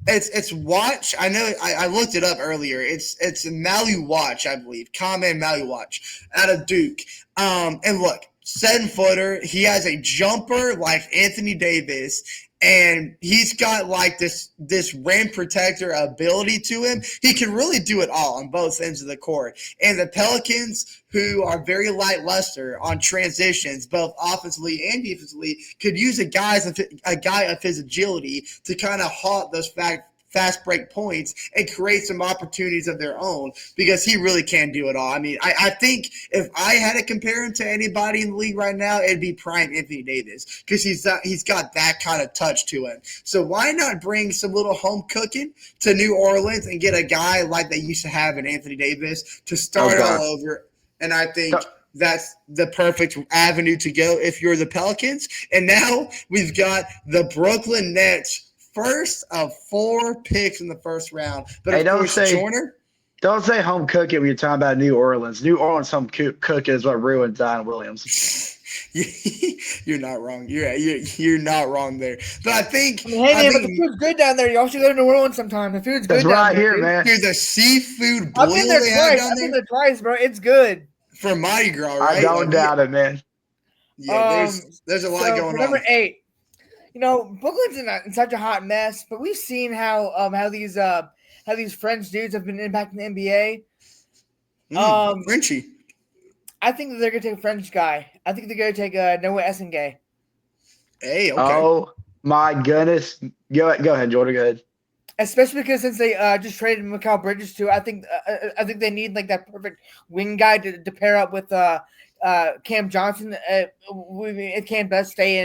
It's Watch. I know. I looked it up earlier. It's Maluwatch, I believe. Kaman Maluwatch out of Duke. And look, 7-footer. He has a jumper like Anthony Davis, and he's got like this rim protector ability to him. He can really do it all on both ends of the court. And the Pelicans, who are very lackluster on transitions, both offensively and defensively, could use a guy of his agility to kind of halt those fast break points and create some opportunities of their own because he really can do it all. I mean, I think if I had to compare him to anybody in the league right now, it'd be prime Anthony Davis because he's got that kind of touch to him. So why not bring some little home cooking to New Orleans and get a guy like they used to have in Anthony Davis to start all over? And I think that's the perfect avenue to go if you're the Pelicans. And now we've got the Brooklyn Nets. First of 4 picks in the first round. But hey, of course, Joyner. Don't say home cooking when you're talking about New Orleans. New Orleans home cooking is what ruined Zion Williams. You're not wrong. You're not wrong there. But I think. But the food's good down there. Y'all should go to New Orleans sometime. The food's good down there. Man. Dude, the seafood boil I've been there twice. I've been there twice, bro. It's good. For Mardi Gras, right? I don't doubt it, man. Yeah, there's a lot going on. Number 8. Brooklyn's in such a hot mess, but we've seen how these French dudes have been impacting the NBA. Frenchie. I think that they're gonna take a French guy. I think they're gonna take Noah Essengay. Hey, okay. Oh my goodness. Go ahead, Jordan. Go ahead. Especially because since they just traded Mikal Bridges too, I think they need like that perfect wing guy to pair up with Cam Johnson. If Cam does stay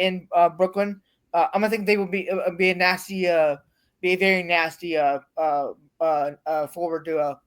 in Brooklyn, I think they would be a very nasty forward duo.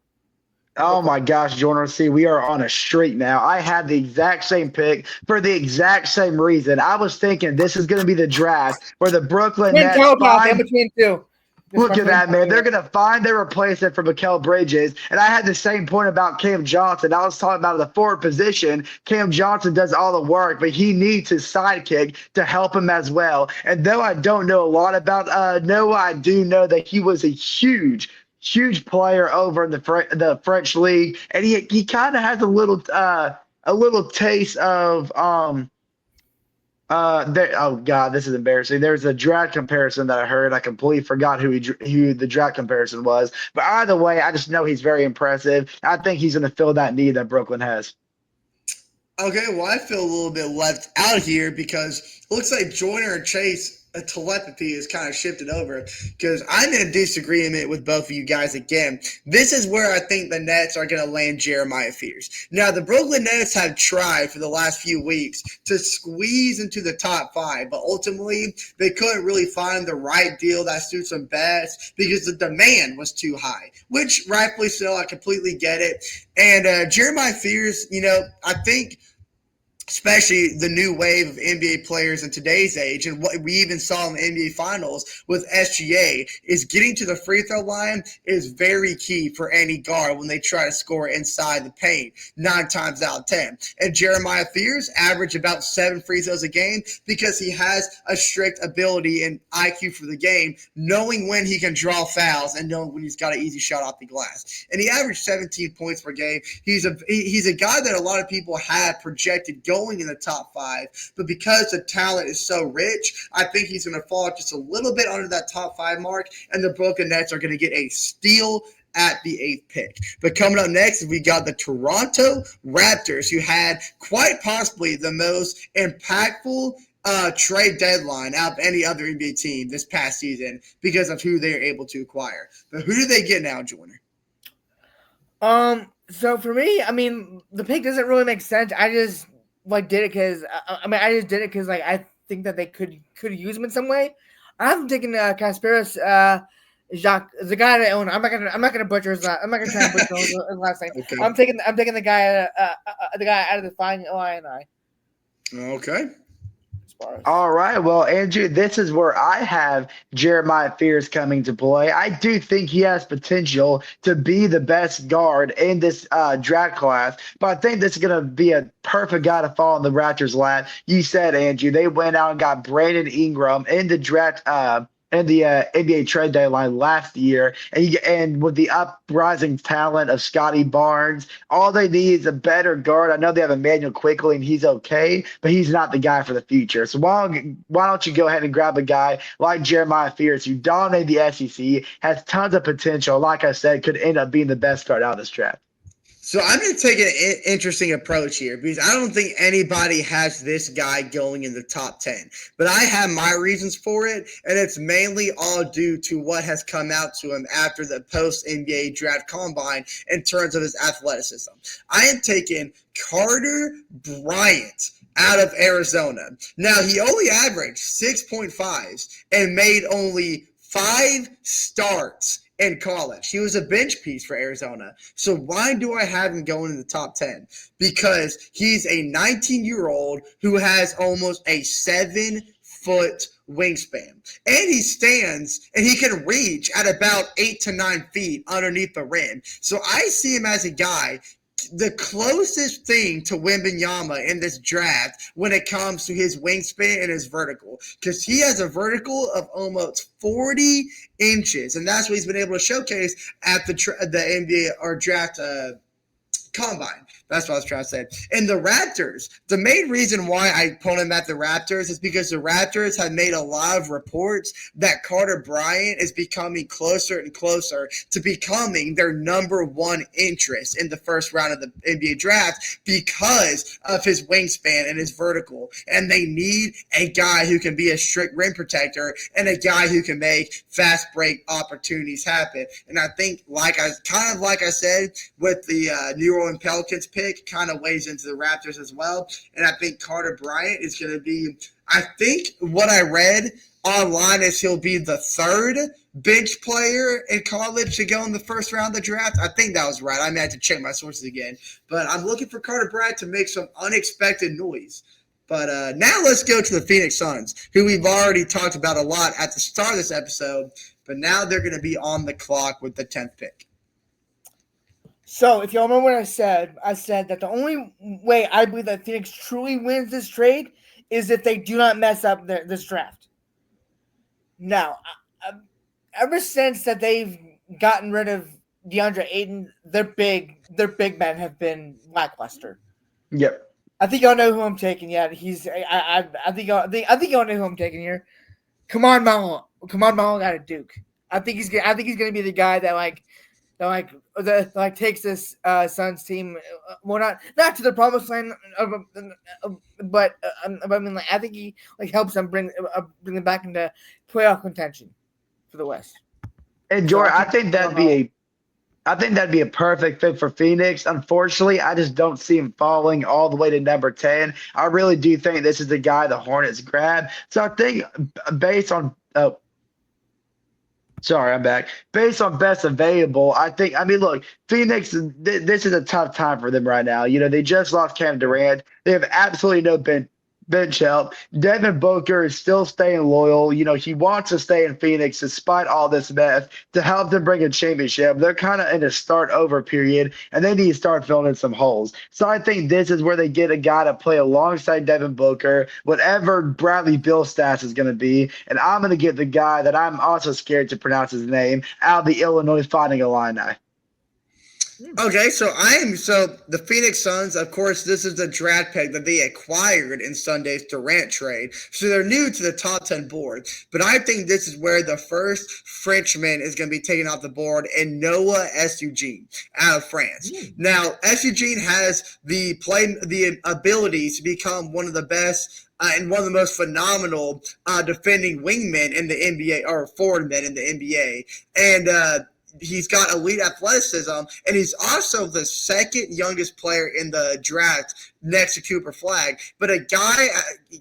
Oh my gosh, Jordan. See, we are on a streak now. I had the exact same pick for the exact same reason. I was thinking this is going to be the draft where the Brooklyn Nets find between two. Look at that, man. They're going to find their replacement for Mikal Bridges. And I had the same point about Cam Johnson. I was talking about the forward position. Cam Johnson does all the work, but he needs his sidekick to help him as well. And though I don't know a lot about Noah, I do know that he was a huge player over in the French league. And he kind of has a little taste of oh God, this is embarrassing. There's a draft comparison that I heard. I completely forgot who the draft comparison was. But either way, I just know he's very impressive. I think he's going to fill that need that Brooklyn has. Okay, well, I feel a little bit left out here because it looks like Joyner and Chase telepathy is kind of shifted over because I'm in a disagreement with both of you guys again. This is where I think the Nets are going to land Jeremiah Fears. Now, the Brooklyn Nets have tried for the last few weeks to squeeze into the top 5, but ultimately they couldn't really find the right deal that suits them best because the demand was too high, which rightfully so, I completely get it. And Jeremiah Fears, I think especially the new wave of NBA players in today's age, and what we even saw in the NBA Finals with SGA, is getting to the free throw line is very key for any guard when they try to score inside the paint, 9 times out of 10. And Jeremiah Fears averaged about 7 free throws a game because he has a strict ability and IQ for the game, knowing when he can draw fouls and knowing when he's got an easy shot off the glass. And he averaged 17 points per game. He's a guy that a lot of people had projected going in the top 5, but because the talent is so rich, I think he's going to fall just a little bit under that top 5 mark, and the Brooklyn Nets are going to get a steal at the 8th pick. But coming up next, we got the Toronto Raptors, who had quite possibly the most impactful trade deadline out of any other NBA team this past season because of who they are able to acquire. But who do they get now, Joyner? So for me, I mean, the pick doesn't really make sense. I just did it because I just did it because I think that they could use him in some way. I'm taking Kasparis Jacques, the guy that own. I'm not gonna butcher his. I'm not gonna try and butcher his last name. Okay. I'm taking the guy out of the Flying Illini. Okay. All right. Well, Andrew, this is where I have Jeremiah Fears coming to play. I do think he has potential to be the best guard in this draft class, but I think this is going to be a perfect guy to fall in the Raptors' lap. You said, Andrew, they went out and got Brandon Ingram in the draft. In the NBA trade deadline last year, and with the uprising talent of Scotty Barnes, all they need is a better guard. I know they have Emmanuel Quickly, and he's okay, but he's not the guy for the future. So why don't you go ahead and grab a guy like Jeremiah Fears, who dominated the SEC, has tons of potential. Like I said, could end up being the best guard out of this draft. So I'm going to take an interesting approach here because I don't think anybody has this guy going in the top 10. But I have my reasons for it, and it's mainly all due to what has come out to him after the post-NBA draft combine in terms of his athleticism. I am taking Carter Bryant out of Arizona. Now, he only averaged 6.5s and made only 5 starts in college. He was a bench piece for Arizona. So why do I have him going in the top 10? Because he's a 19-year-old who has almost a 7-foot wingspan. And he stands and he can reach at about 8 to 9 feet underneath the rim. So I see him as a guy the closest thing to Wembanyama in this draft when it comes to his wingspan and his vertical, because he has a vertical of almost 40 inches, and that's what he's been able to showcase at the NBA or draft combine. That's what I was trying to say. And the Raptors, the main reason why I put him at the Raptors is because the Raptors have made a lot of reports that Carter Bryant is becoming closer and closer to becoming their number one interest in the first round of the NBA draft because of his wingspan and his vertical. And they need a guy who can be a strict rim protector and a guy who can make fast break opportunities happen. And I think, like I said, with the New Orleans Pelicans pick, kind of weighs into the Raptors as well. And I think Carter Bryant is going to be, I think what I read online is he'll be the third bench player in college to go in the first round of the draft. I think that was right. I may have to check my sources again. But I'm looking for Carter Bryant to make some unexpected noise. But now let's go to the Phoenix Suns, who we've already talked about a lot at the start of this episode. But now they're going to be on the clock with the 10th pick. So, if y'all remember what I said that the only way I believe that Phoenix truly wins this trade is if they do not mess up this draft. Now, ever since that they've gotten rid of DeAndre Ayton, their big men have been lackluster. Yep. I think y'all know who I'm taking. Yeah, I think y'all know who I'm taking here. Come on, Malone out of Duke. I think he's gonna be the guy that takes this Suns team, well, not to the promised land, but I mean, I think he helps them bring them back into playoff contention for the West. And Jordan, I think that'd be a perfect fit for Phoenix. Unfortunately, I just don't see him falling all the way to number 10. I really do think this is the guy the Hornets grab. So I think based on sorry, I'm back. Based on best available, look, Phoenix, this is a tough time for them right now. You know, they just lost Cam Durant. They have absolutely no bench help. Devin Booker is still staying loyal. You know, he wants to stay in Phoenix despite all this mess to help them bring a championship. They're kind of in a start over period, and they need to start filling in some holes. So I think this is where they get a guy to play alongside Devin Booker, whatever Bradley Beal's stats is going to be. And I'm going to get the guy that I'm also scared to pronounce his name out of the Illinois Fighting Illini. Okay, so the Phoenix Suns, of course, this is the draft pick that they acquired in Sunday's Durant trade. So they're new to the top 10 board. But I think this is where the first Frenchman is going to be taken off the board, and Noah Eugene out of France. Now, Eugene has the ability to become one of the best and one of the most phenomenal defending wingmen in the NBA, or forward men in the NBA. And he's got elite athleticism, and he's also the second youngest player in the draft next to Cooper Flagg. But a guy,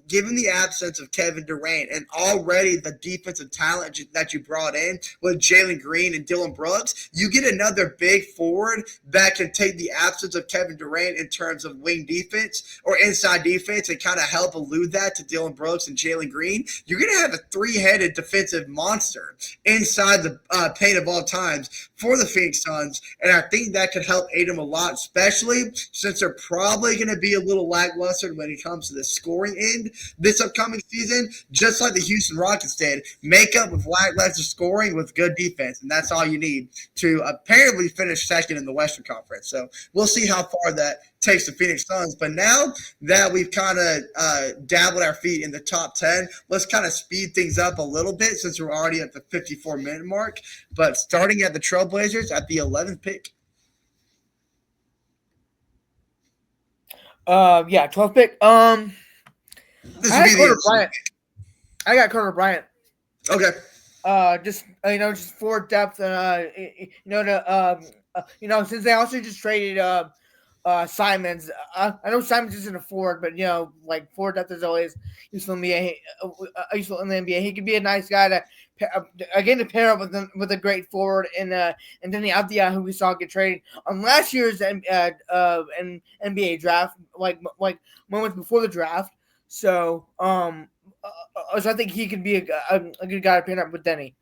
given the absence of Kevin Durant and already the defensive talent that you brought in with Jalen Green and Dylan Brooks, you get another big forward that can take the absence of Kevin Durant in terms of wing defense or inside defense and kind of help elude that to Dylan Brooks and Jalen Green. You're going to have a three-headed defensive monster inside the paint of all times for the Phoenix Suns, and I think that could help aid them a lot, especially since they're probably going to be a little lackluster when it comes to the scoring end this upcoming season, just like the Houston Rockets did. Make up with lackluster scoring with good defense, and that's all you need to apparently finish second in the Western Conference. So we'll see how far that takes the Phoenix Suns. But now that we've kind of dabbled our feet in the top 10, let's kind of speed things up a little bit since we're already at the 54-minute mark. But starting at the Trailblazers at the 11th pick. 12th pick. This would be Carter the Bryant. I got Carter Bryant. Okay. Just for depth and since they also just traded Simons. I know Simons isn't a forward, but like forward depth is always useful in the NBA. He could be a nice guy to pair up with a great forward and Denny Avdia, who we saw get traded on last year's NBA draft, like moments before the draft. So I think he could be a good guy to pair up with Denny.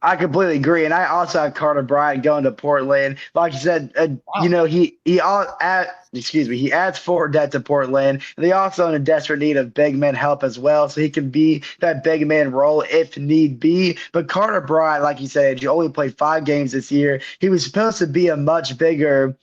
I completely agree, and I also have Carter Bryant going to Portland. Like you said, Wow. he adds forward depth to Portland. And they also in a desperate need of big man help as well, so he can be that big man role if need be. But Carter Bryant, like you said, you only played 5 games this year. He was supposed to be a much bigger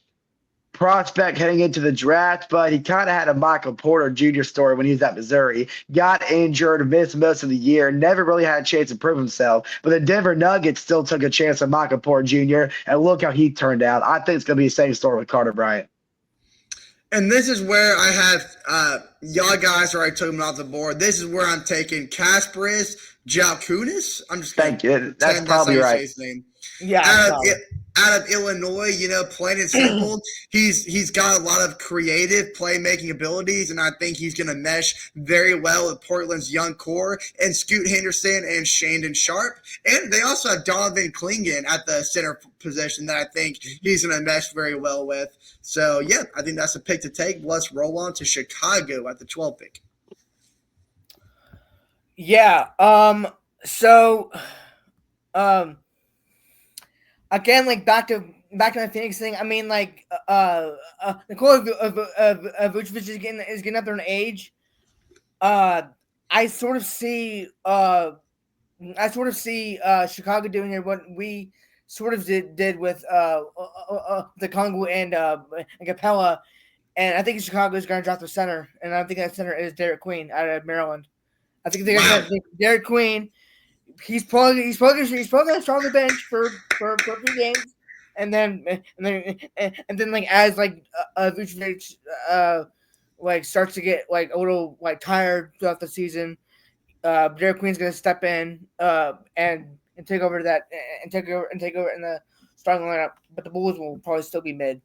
prospect heading into the draft, but he kind of had a Michael Porter Jr. story when he was at Missouri. Got injured, missed most of the year, never really had a chance to prove himself. But the Denver Nuggets still took a chance on Michael Porter Jr., and look how he turned out. I think it's going to be the same story with Carter Bryant. And this is where I have y'all guys already took him off the board. This is where I'm taking Kasparis Jalkunis. I'm just Thank you. That's probably right. His name. Yeah. Out of Illinois, plain and simple, he's got a lot of creative playmaking abilities, and I think he's going to mesh very well with Portland's young core and Scoot Henderson and Shandon Sharp. And they also have Donovan Clingan at the center position that I think he's going to mesh very well with. So, yeah, I think that's a pick to take. Let's roll on to Chicago at the 12th pick. Yeah. Again, like back to the Phoenix thing. I mean, like Nikola Vucevic is getting up there in age. I sort of see Chicago doing it what we sort of did with the Congo and Capella, and I think Chicago is going to draft the center, and I think that center is Derek Queen out of Maryland. I think they're going to Derek Queen. He's probably going to start on the bench for a few games, and then like as like Vucevic like starts to get like a little like tired throughout the season, Derek Queen's going to step in and take over in the starting lineup. But the Bulls will probably still be mid.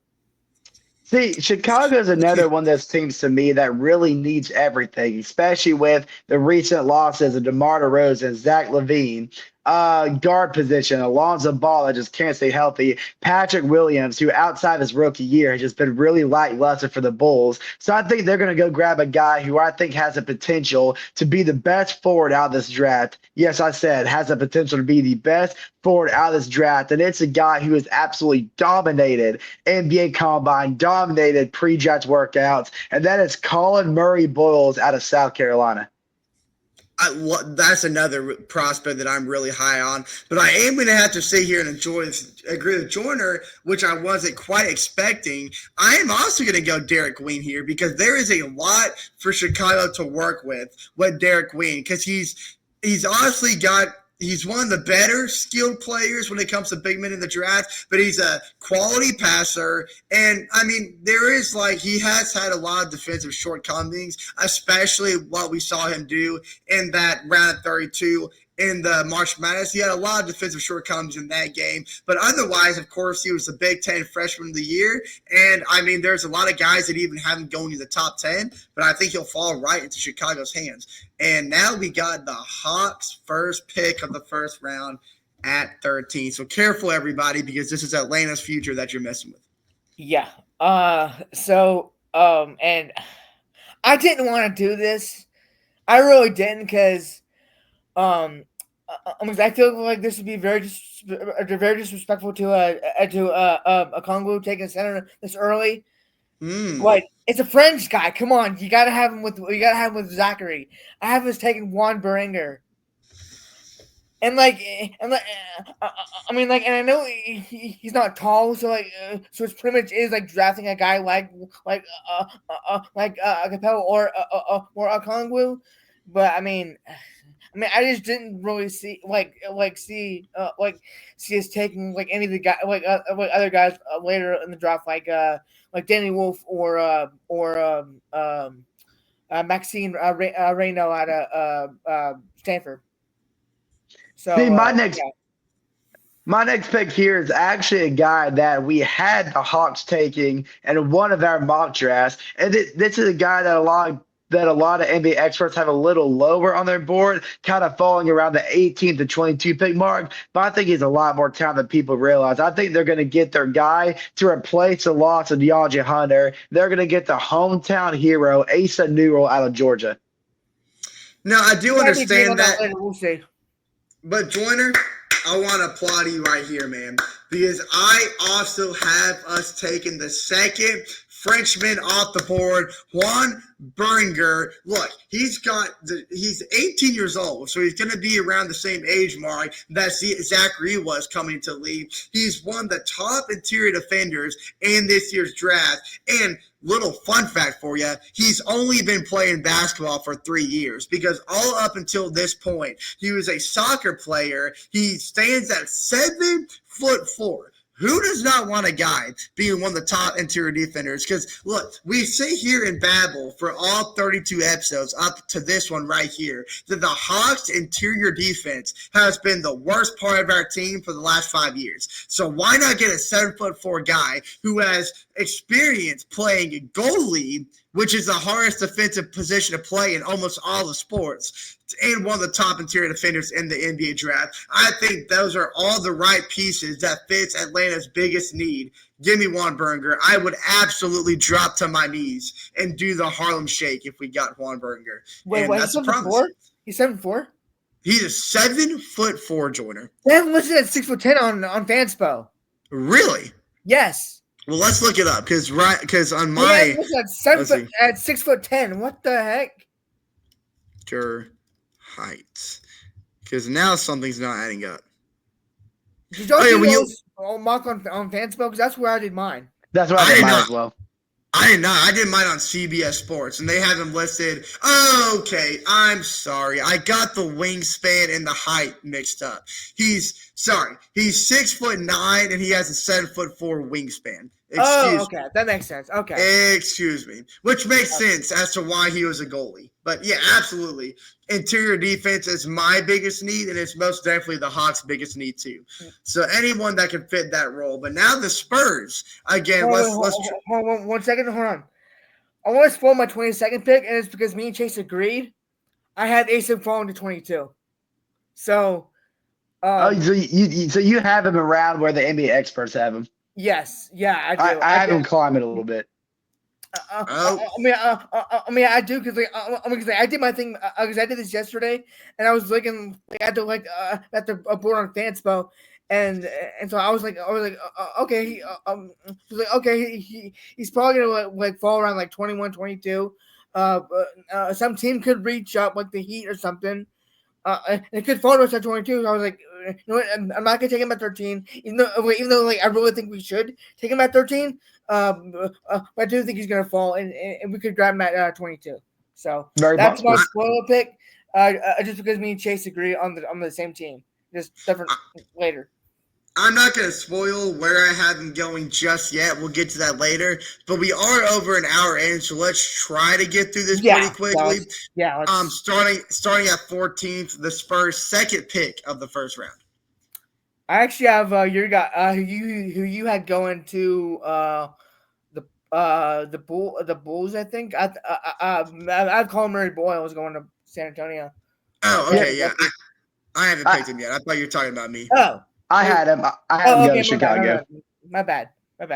See, Chicago is another one of those teams to me that really needs everything, especially with the recent losses of DeMar DeRozan, Zach LaVine, guard position, Alonzo Ball that just can't stay healthy, Patrick Williams, who outside his rookie year has just been really lackluster for the Bulls. So I think they're going to go grab a guy who I think has the potential to be the best forward out of this draft. Yes, I said has the potential to be the best forward out of this draft, and it's a guy who has absolutely dominated NBA Combine, dominated pre-draft workouts, and that is Colin Murray Boyles out of South Carolina. That's another prospect that I'm really high on. But I am going to have to sit here and agree with Joyner, which I wasn't quite expecting. I am also going to go Derek Queen here because there is a lot for Chicago to work with Derek Queen because he's honestly got – he's one of the better skilled players when it comes to big men in the draft, but he's a quality passer. And, I mean, he has had a lot of defensive shortcomings, especially what we saw him do in that round of 32 in the March Madness. He had a lot of defensive shortcomings in that game, but otherwise, of course, he was the Big Ten Freshman of the Year. And I mean, there's a lot of guys that even have him going to the top 10, but I think he'll fall right into Chicago's hands. And now we got the Hawks' first pick of the first round at 13. So careful, everybody, because this is Atlanta's future that you're messing with. Yeah. And I didn't want to do this. I really didn't because I feel like this would be very disrespectful to a Kongu taking center this early. Like it's a French guy. Come on, you gotta have him with Zachary. I have us taking Juan Beringer. And and I know he's not tall, so it's pretty much is like drafting a guy like a Capel or a Kongwu, but I just didn't really see see us taking like any of the guy like other guys later in the draft like Danny Wolf or Maxine Reyno out of Stanford. So See, my next pick here is actually a guy that we had the Hawks taking in one of our mock drafts, and this is a guy that a lot of NBA experts have a little lower on their board, kind of falling around the 18 to 22 pick mark. But I think he's a lot more talent than people realize. I think they're going to get their guy to replace the loss of DeAndre Hunter. They're going to get the hometown hero, Asa Newell, out of Georgia. Now, I do understand that. We'll see. But Joyner, I want to applaud you right here, man, because I also have us taking the second Frenchman off the board, Juan Beringer. Look, he's 18 years old, so he's going to be around the same age mark that Zachary was coming to league. He's one of the top interior defenders in this year's draft, and little fun fact for you, he's only been playing basketball for 3 years because all up until this point, he was a soccer player. He stands at 7'4". Who does not want a guy being one of the top interior defenders? Because, look, we sit here in Babel for all 32 episodes up to this one right here that the Hawks' interior defense has been the worst part of our team for the last 5 years. So why not get a 7'4" guy who has experience playing goalie, which is the hardest defensive position to play in almost all the sports, and one of the top interior defenders in the NBA draft? I think those are all the right pieces that fits Atlanta's biggest need. Give me Juan Beringer. I would absolutely drop to my knees and do the Harlem Shake if we got Juan Beringer. Wait, that's he's 7'4"? He's 7'4"? He's a 7'4" Joyner. They have him listed at 6'10" on Fanspo. Really? Yes. Well, let's look it up because on my at 6'10". What the heck? Sure. Heights, because now something's not adding up. Did y'all do mock on Fanspo? Because that's where I did mine. That's where I did mine as well. I did not. I did mine on CBS Sports, and they have him listed. Oh, okay, I'm sorry. I got the wingspan and the height mixed up. He's 6'9", and he has a 7'4" wingspan. Okay, that makes sense. Okay. Excuse me. Which makes sense as to why he was a goalie. But yeah, absolutely. Interior defense is my biggest need, and it's most definitely the Hawks' biggest need too. So anyone that can fit that role. But now the Spurs, again, hold on 1 second. Hold on. I want to spoil my 22nd pick, and it's because me and Chase agreed. I had Asa falling to 22. So so you have him around where the NBA experts have him. Yes, yeah, I do. I have him climbing a little bit. I do because I did my thing because I did this yesterday, and I was looking at the board on Fanspo, and so I was like, okay, he's probably gonna fall around like 21, 22. Some team could reach up like the Heat or something. It could fall to us at 22. So I was like, you know what? I'm not gonna take him at 13, even though I really think we should take him at 13. But I do think he's gonna fall, and we could grab him at 22. So that's my spoiler pick. Just because me and Chase agree on the same team, just different later. I'm not going to spoil where I have him going just yet. We'll get to that later. But we are over an hour in, so let's try to get through this pretty quickly. Let's Starting at 14th, the Spurs' second pick of the first round. I actually have your guy who you had going to the Bulls. I think I'd call Murray Boyle was going to San Antonio. Oh, okay, yeah. I haven't picked him yet. I thought you were talking about me. Oh, I had him. I had him go to Chicago. My bad. I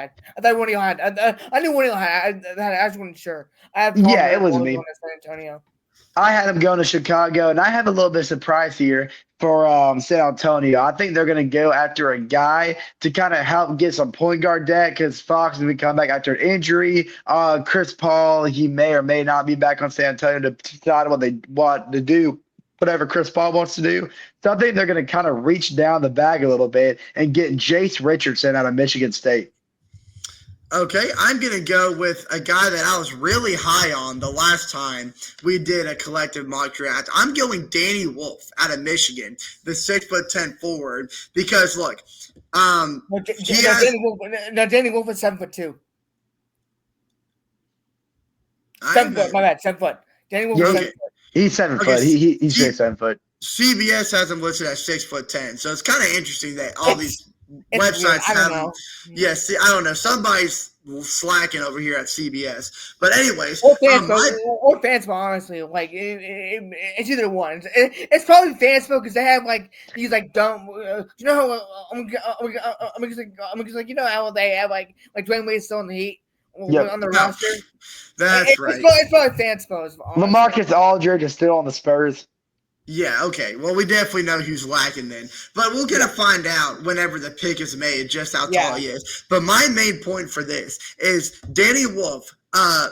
thought Winnie had. I knew Winnie had. I just wasn't sure. It was me. Going to San Antonio. I had him going to Chicago, and I have a little bit of surprise here for San Antonio. I think they're going to go after a guy to kind of help get some point guard depth because Fox is going to come back after an injury. Chris Paul, he may or may not be back on San Antonio to decide what they want to do, whatever Chris Paul wants to do. So I think they're going to kind of reach down the bag a little bit and get Jace Richardson out of Michigan State. Okay, I'm going to go with a guy that I was really high on the last time we did a collective mock draft. I'm going Danny Wolf out of Michigan, the 6'10" forward, because look, Danny Wolf is 7'2". 7 foot, my bad, 7 foot. Danny Wolf is 7 foot. He's 7 foot. He's straight 7 foot. CBS has him listed at 6'10", so it's kind of interesting that all these websites have him. Yeah, see, I don't know. Somebody's slacking over here at CBS. But anyways, or Fanspo, honestly, like it's either one. It's probably Fanspo because they have like these like dumb. You know how I'm just like you know how they have like Dwayne Wade's still in the Heat on the roster. That's right. It's probably Fanspo. LaMarcus Aldridge is still on the Spurs. Yeah, okay. Well, we definitely know who's lacking then. But we're going to find out whenever the pick is made just how tall he is. But my main point for this is Danny Wolf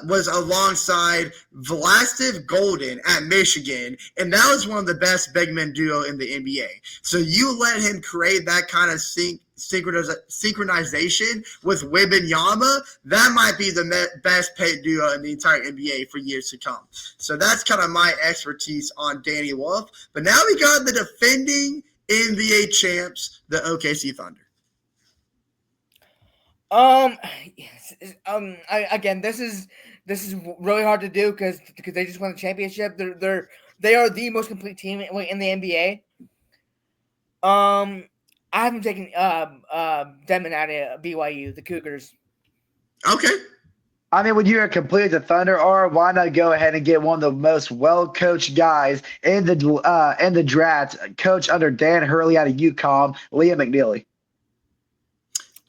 was alongside Vlasiv Golden at Michigan, and that was one of the best big men duo in the NBA. So you let him create that kind of synchronization with Wembanyama, that might be the best paid duo in the entire NBA for years to come. So that's kind of my expertise on Danny Wolf. But now we got the defending NBA champs, the OKC Thunder. Again, this is really hard to do because they just won the championship. They are the most complete team in the NBA. I haven't taken Demon out of BYU, the Cougars. Okay. I mean, when you're complete the Thunder, or why not go ahead and get one of the most well-coached guys in the draft, coach under Dan Hurley out of UConn, Liam McNeely.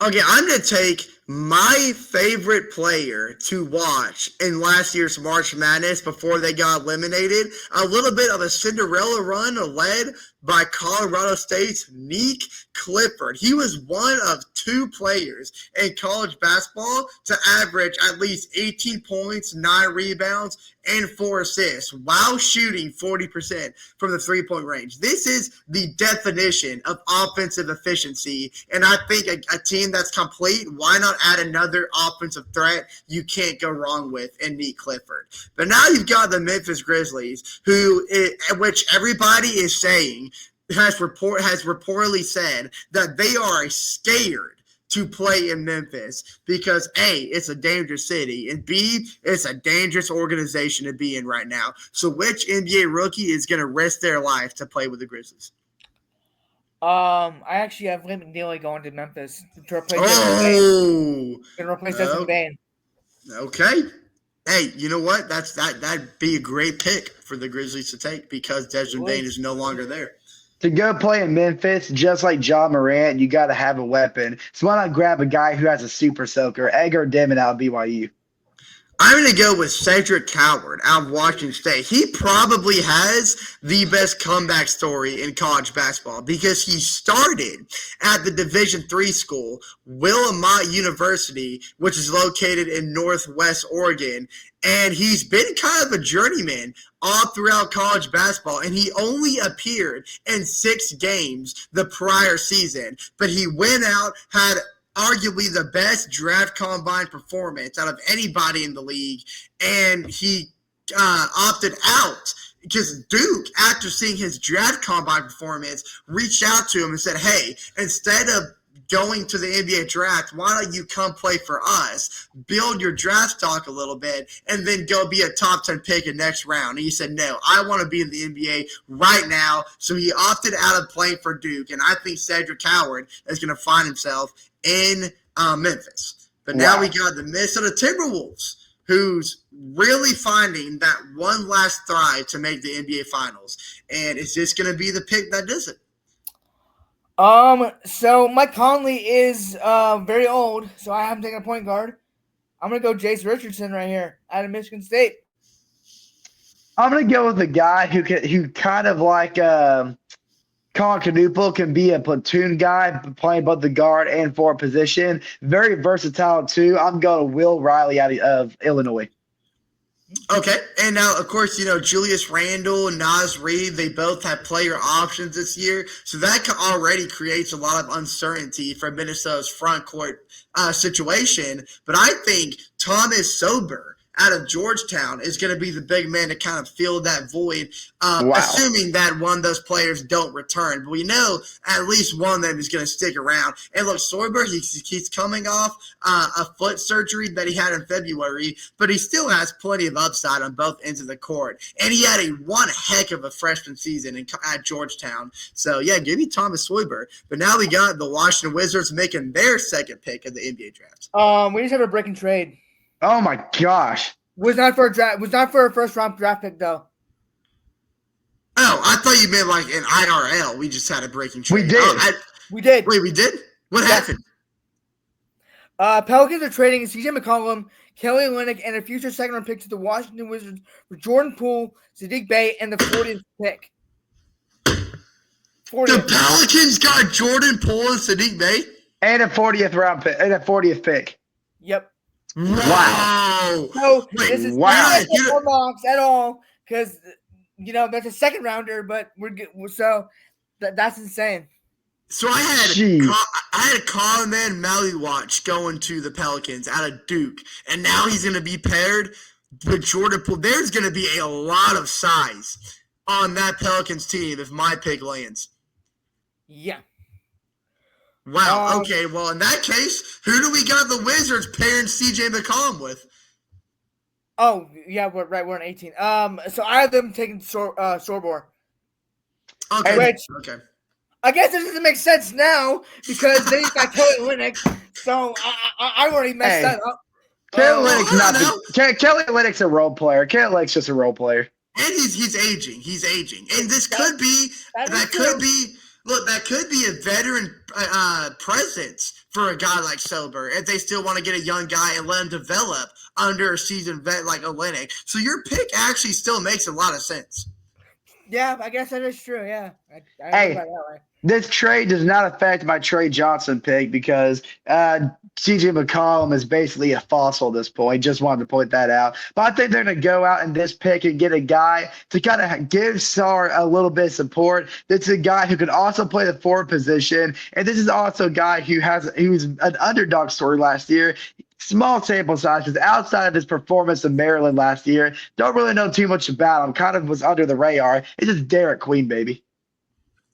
Okay, I'm going to take my favorite player to watch in last year's March Madness before they got eliminated. A little bit of a Cinderella run led by Colorado State's Nick Clifford. He was one of two players in college basketball to average at least 18 points, 9 rebounds, and 4 assists while shooting 40% from the three-point range. This is the definition of offensive efficiency, and I think a team that's complete, why not add another offensive threat you can't go wrong with in Nick Clifford? But now you've got the Memphis Grizzlies, which everybody is saying has reportedly said that they are scared to play in Memphis because A, it's a dangerous city, and B, it's a dangerous organization to be in right now. So which NBA rookie is going to risk their life to play with the Grizzlies? I actually have Liam McNeely going to Memphis to replace Desmond Bane. Okay. Hey, you know what? That'd be a great pick for the Grizzlies to take because Desmond Bane is no longer there. To go play in Memphis, just like John Morant, you got to have a weapon. So why not grab a guy who has a super soaker, Edgar Demon out of BYU? I'm going to go with Cedric Coward out of Washington State. He probably has the best comeback story in college basketball because he started at the Division III school, Willamette University, which is located in Northwest Oregon. And he's been kind of a journeyman all throughout college basketball, and he only appeared in 6 games the prior season. But he went out, had arguably the best draft combine performance out of anybody in the league, and he opted out because Duke, after seeing his draft combine performance, reached out to him and said, hey, instead of going to the NBA draft, why don't you come play for us, build your draft stock a little bit, and then go be a top 10 pick in next round? And he said, no, I want to be in the NBA right now. So he opted out of playing for Duke, and I think Cedric Howard is going to find himself in Memphis. But now we got the Minnesota Timberwolves, who's really finding that one last thrive to make the NBA Finals. And is this going to be the pick that does it? So Mike Conley is very old, so I haven't taken a point guard. I'm gonna go Jace Richardson right here out of Michigan State. I'm gonna go with a guy who kind of like Colin Knuppel can be a platoon guy, playing both the guard and forward position. Very versatile too. I'm going Will Riley out of Illinois. Okay, and now, of course, Julius Randle and Naz Reid, they both have player options this year, so that already creates a lot of uncertainty for Minnesota's front court situation. But I think Thomas Sober out of Georgetown is going to be the big man to kind of fill that void, assuming that one of those players don't return. But we know at least one of them is going to stick around. And look, Soyber, he's coming off a foot surgery that he had in February, but he still has plenty of upside on both ends of the court. And he had one heck of a freshman season at Georgetown. So, yeah, give me Thomas Soyber. But now we got the Washington Wizards making their second pick of the NBA draft. We just have a break and trade. Oh my gosh! Was not for a draft. Was not for a first round draft pick though. Oh, I thought you meant like an IRL. We just had a breaking trade. We did. We did. Wait, we did? What happened? Pelicans are trading CJ McCollum, Kelly Olynyk, and a future second round pick to the Washington Wizards for Jordan Poole, Saddiq Bey, and the 40th pick. 40th. The Pelicans got Jordan Poole and Saddiq Bey? And a 40th round pick. And a 40th pick. Yep. Wow. So this is not a box at all because that's a second rounder, but we're good. So that's insane. So I had Colin Maliwatch going to the Pelicans out of Duke, and now he's going to be paired with Jordan Poole. There's going to be a lot of size on that Pelicans team if my pick lands. Yeah. Wow. Okay. Well, in that case, who do we got the Wizards pairing CJ McCollum with? Oh yeah, we're right. We're on 18. So I have them taking Sorbor. Okay. Okay. I guess it doesn't make sense now because they got Kelly Olynyk. So I already messed that up. Kelly Olynyk's a role player. Kelly Olynyk's just a role player. And he's aging. He's aging. And this could be that could be a veteran presence for a guy like Sober if they still want to get a young guy and let him develop under a seasoned vet like Olynyk. So your pick actually still makes a lot of sense. Yeah, I guess that is true. Yeah. I this trade does not affect my Trey Johnson pick because CJ McCollum is basically a fossil at this point. Just wanted to point that out. But I think they're going to go out in this pick and get a guy to kind of give Sarr a little bit of support. That's a guy who can also play the forward position. And this is also a guy who's an underdog story last year. Small sample size because outside of his performance in Maryland last year, don't really know too much about him. Kind of was under the radar. It's just Derek Queen, baby.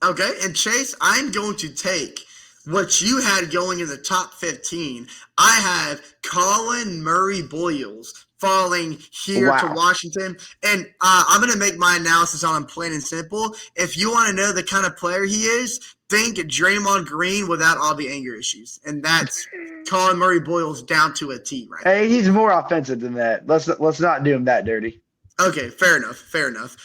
Okay, and Chase, I'm going to take what you had going in the top 15. I have Colin Murray Boyles falling here to Washington. And I'm going to make my analysis on him plain and simple. If you want to know the kind of player he is, think Draymond Green without all the anger issues. And that's Colin Murray Boyles down to a T, right? Hey, he's more offensive than that. Let's not do him that dirty. Okay, fair enough.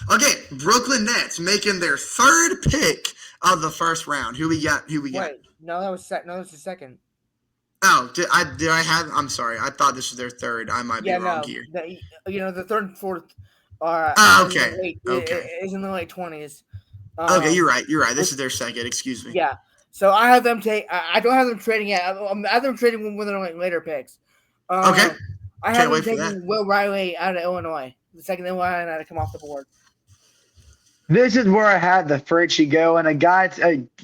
Okay, Brooklyn Nets making their third pick of the first round. Who we got? Wait, no, that was the second. Oh, did I have? I'm sorry. I thought this was their third. I might be wrong here. The third and fourth are. Okay. Is in the late 20s. Okay, you're right. This is their second. Excuse me. Yeah. So I have them take. I don't have them trading yet. I have them trading with their later picks. Okay. I have them taking Will Riley out of Illinois. The second Illinois had to come off the board. This is where I had the Frenchie go, and a guy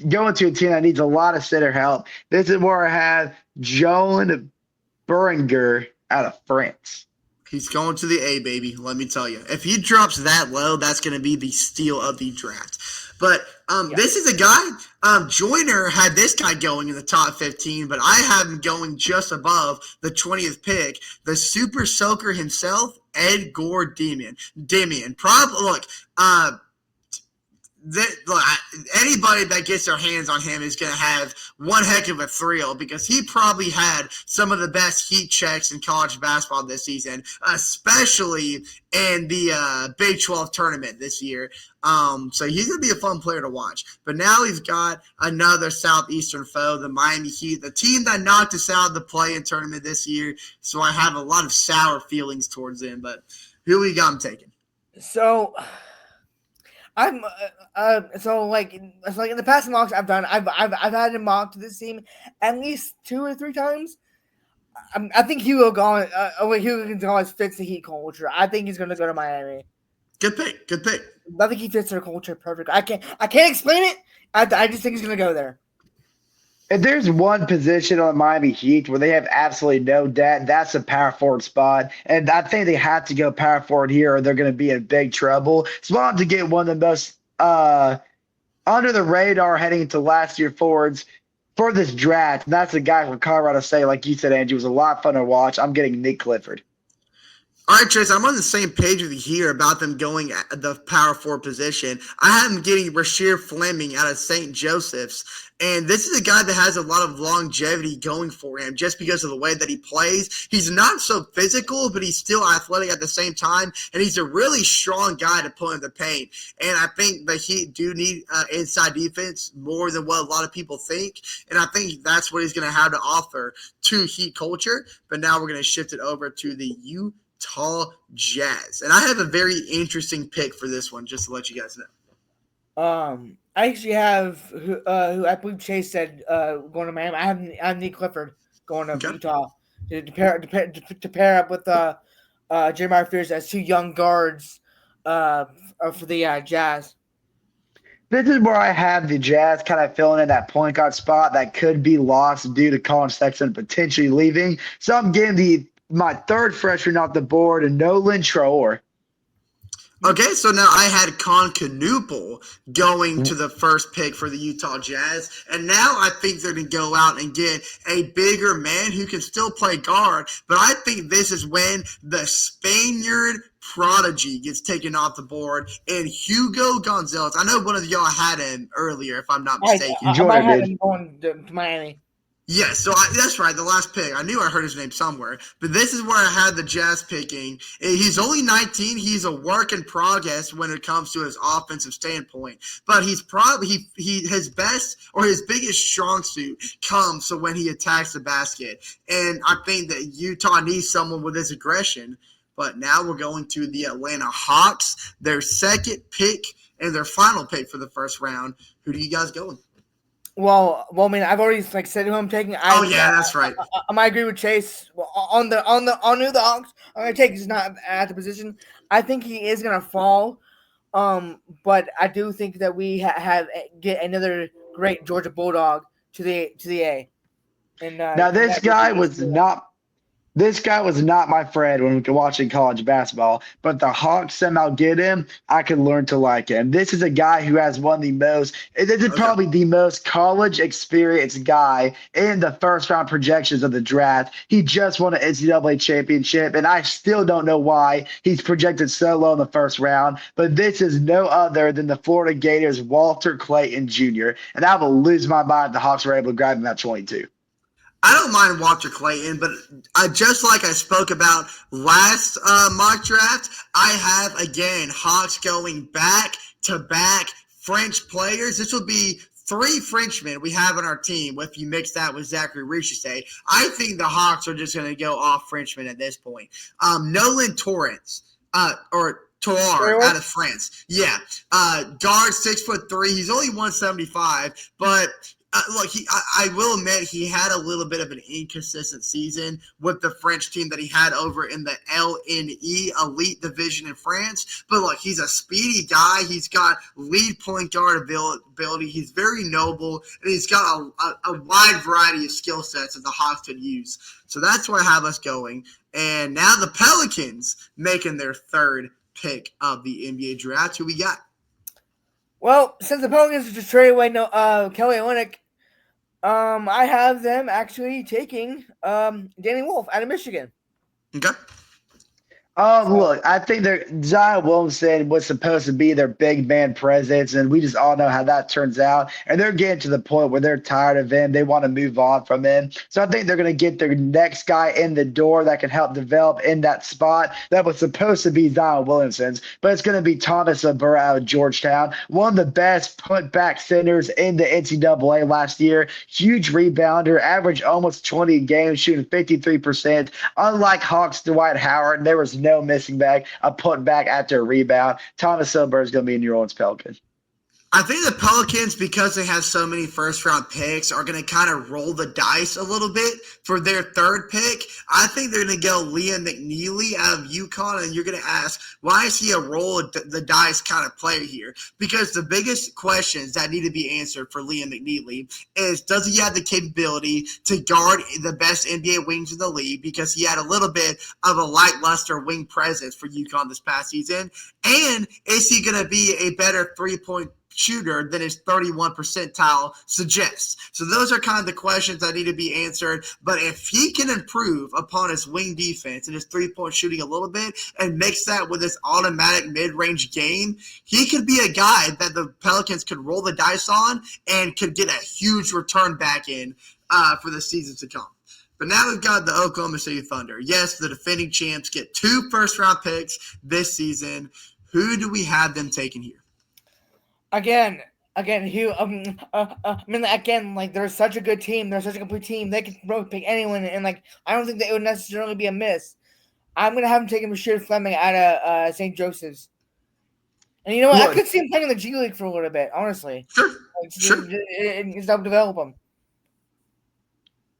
going to a team that needs a lot of center help. This is where I had Joan Beringer out of France. He's going to the A, baby. Let me tell you. If he drops that low, that's going to be the steal of the draft. But this is a guy. Joyner had this guy going in the top 15, but I have him going just above the 20th pick. The super soaker himself, Edgar Demian. Look. Anybody that gets their hands on him is going to have one heck of a thrill because he probably had some of the best heat checks in college basketball this season, especially in the Big 12 tournament this year. So he's going to be a fun player to watch. But now he's got another Southeastern foe, the Miami Heat, the team that knocked us out of the play-in tournament this year. So I have a lot of sour feelings towards him. But who we got him taking? So I'm so like in the past mocks I've done, I've had him mocked to this team at least 2 or 3 times. I think Hugo Gonzalez fits the Heat culture. I think he's going to go to Miami. Good pick. I think he fits their culture perfect. I can't explain it. I just think he's going to go there. If there's one position on Miami Heat where they have absolutely no depth, that's the power forward spot. And I think they have to go power forward here or they're going to be in big trouble. So I want to get one of the most under the radar heading into last year forwards for this draft. And that's the guy from Colorado State, like you said, Angie, was a lot of fun to watch. I'm getting Nick Clifford. All right, Trace, I'm on the same page with you here about them going at the power forward position. I have them getting Rasheer Fleming out of St. Joseph's. And this is a guy that has a lot of longevity going for him just because of the way that he plays. He's not so physical, but he's still athletic at the same time. And he's a really strong guy to put in the paint. And I think the Heat do need inside defense more than what a lot of people think. And I think that's what he's going to have to offer to Heat culture. But now we're going to shift it over to the Utah Jazz. And I have a very interesting pick for this one, just to let you guys know. I actually have who I believe Chase said going to Miami. I have Nick Clifford going to Utah to pair up with Jeremiah Fears as 2 young guards for the Jazz. This is where I have the Jazz kind of filling in that point guard spot that could be lost due to Colin Sexton potentially leaving. So I'm getting my third freshman off the board, and Nolan Traore. Okay, so now I had Con Canoopel going to the first pick for the Utah Jazz, and now I think they're going to go out and get a bigger man who can still play guard, but I think this is when the Spaniard prodigy gets taken off the board, and Hugo Gonzalez. I know one of y'all had him earlier, if I'm not mistaken. I might have him going to Miami. Yes, so that's right, the last pick. I knew I heard his name somewhere. But this is where I had the Jazz picking. He's only 19. He's a work in progress when it comes to his offensive standpoint. But he's probably his best or his biggest strong suit comes so when he attacks the basket. And I think that Utah needs someone with his aggression. But now we're going to the Atlanta Hawks, their second pick and their final pick for the first round. Who do you guys go with? Well, I mean, I've already said who I'm taking. That's right. I might agree with Chase on who the Hawks I'm gonna take is not at the position. I think he is gonna fall, but I do think that we get another great Georgia Bulldog to the A. And now this guy was not. This guy was not my friend when we were watching college basketball, but the Hawks somehow get him. I can learn to like him. This is a guy who has one of the most – this is probably the most college experienced guy in the first-round projections of the draft. He just won an NCAA championship, and I still don't know why he's projected so low in the first round, but this is no other than the Florida Gators' Walter Clayton Jr., and I will lose my mind if the Hawks were able to grab him at 22. I don't mind Walter Clayton, but just like I spoke about last mock draft, I have, again, Hawks going back-to-back French players. This will be 3 Frenchmen we have on our team if you mix that with Zachary Richardson. I think the Hawks are just going to go off Frenchmen at this point. Nolan Torrance, or Toar out of France. Yeah. Guard, 6'3". He's only 175, but look, I will admit he had a little bit of an inconsistent season with the French team that he had over in the LNE Elite Division in France. But look, he's a speedy guy. He's got lead point guard ability. He's very noble, and he's got a wide variety of skill sets that the Hawks could use. So that's where I have us going. And now the Pelicans making their third pick of the NBA draft. Who we got? Well, since the Pelicans just traded away Kelly Olynyk, I have them actually taking Danny Wolf out of Michigan. Okay. Look, I think Zion Williamson was supposed to be their big man presence, and we just all know how that turns out. And they're getting to the point where they're tired of him. They want to move on from him. So I think they're going to get their next guy in the door that can help develop in that spot that was supposed to be Zion Williamson's, but it's going to be Thomas Burrow out of Georgetown, one of the best put-back centers in the NCAA last year. Huge rebounder, averaged almost 20 games, shooting 53%. Unlike Hawks Dwight Howard, there was no missing back, a put back after a rebound. Thomas Silver is going to be a New Orleans Pelican. I think the Pelicans, because they have so many first-round picks, are going to kind of roll the dice a little bit for their third pick. I think they're going to go Liam McNeely out of UConn, and you're going to ask, why is he a roll the dice kind of player here? Because the biggest questions that need to be answered for Liam McNeely is, does he have the capability to guard the best NBA wings in the league? Because he had a little bit of a lackluster wing presence for UConn this past season. And is he going to be a better three-point shooter than his 31 percentile suggests? So those are kind of the questions that need to be answered. But if he can improve upon his wing defense and his three-point shooting a little bit and mix that with his automatic mid-range game, he could be a guy that the Pelicans could roll the dice on and could get a huge return back in for the seasons to come. But now we've got the Oklahoma City Thunder. Yes, the defending champs get 2 first-round picks this season. Who do we have them taking here? Again, like they're such a good team. They're such a complete team. They can really pick anyone, and like I don't think that it would necessarily be a miss. I'm gonna have him taking Rashid Fleming out of St. Joseph's, and you know what? I could see him playing in the G League for a little bit, honestly. Sure. It's help develop him.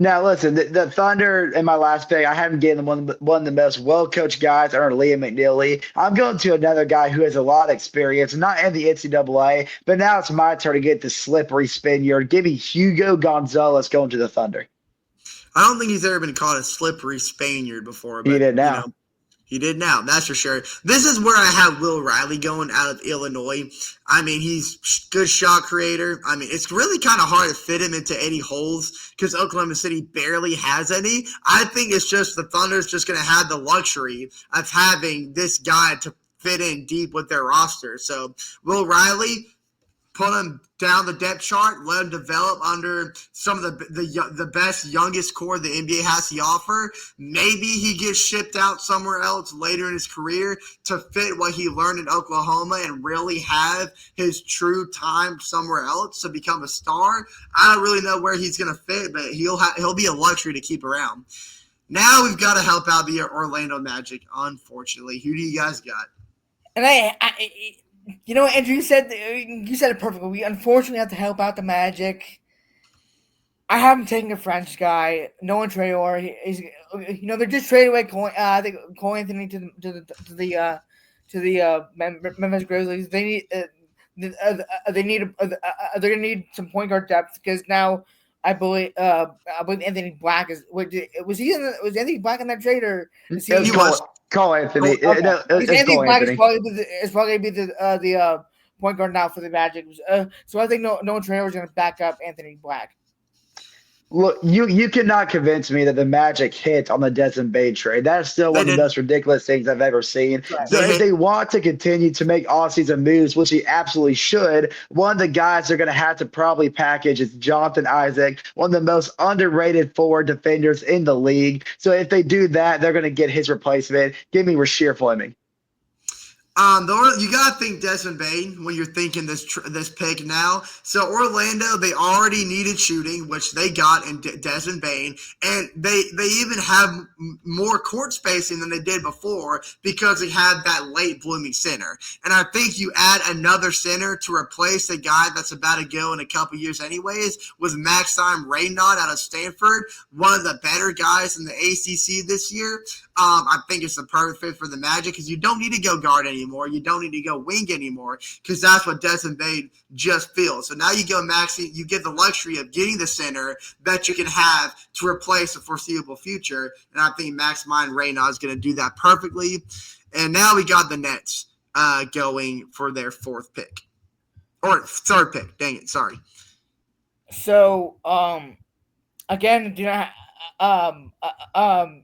Now, listen, the Thunder in my last pick, I haven't given them one of the most well-coached guys, or Liam McNeely. I'm going to another guy who has a lot of experience, not in the NCAA, but now it's my turn to get the slippery Spaniard. Give me Hugo Gonzalez going to the Thunder. I don't think he's ever been called a slippery Spaniard before. But, he did now. He did now, that's for sure. This is where I have Will Riley going out of Illinois. I mean, he's good shot creator. I mean, it's really kind of hard to fit him into any holes because Oklahoma City barely has any. I think it's just the Thunder's just going to have the luxury of having this guy to fit in deep with their roster. So Will Riley, put him down the depth chart, let him develop under some of the best, youngest core the NBA has to offer. Maybe he gets shipped out somewhere else later in his career to fit what he learned in Oklahoma and really have his true time somewhere else to become a star. I don't really know where he's going to fit, but he'll be a luxury to keep around. Now we've got to help out the Orlando Magic, unfortunately. Who do you guys got? And you know, Andrew, you said it perfectly. We unfortunately have to help out the Magic. I haven't taken a French guy, Nolan Traore. They're just trading away Cole Anthony to the Memphis Grizzlies. They're gonna need some point guard depth because now I believe Anthony Black was Anthony Black in that trade or he was? Cole Anthony. Anthony Black is probably be the point guard now for the Magic. So I think Nolan Traore is going to back up Anthony Black. Look, you cannot convince me that the Magic hit on the Desmond Bane trade. That is still one of the most ridiculous things I've ever seen. Right. So if they want to continue to make offseason moves, which he absolutely should, one of the guys they're going to have to probably package is Jonathan Isaac, one of the most underrated forward defenders in the league. So if they do that, they're going to get his replacement. Give me Rasheed Fleming. You gotta think Desmond Bane when you're thinking this pick now. So Orlando, they already needed shooting, which they got in Desmond Bane, and they even have more court spacing than they did before because they had that late blooming center. And I think you add another center to replace the guy that's about to go in a couple years anyways with Maxime Reynaud out of Stanford, one of the better guys in the ACC this year. I think it's the perfect fit for the Magic because you don't need to go guard anymore. You don't need to go wing anymore because that's what Desmond Bane just feels. So now you go maxi, you get the luxury of getting the center that you can have to replace the foreseeable future. And I think Maxime Reynaud is going to do that perfectly. And now we got the Nets going for their fourth pick. Or third pick. Dang it. Sorry. So, again, do not.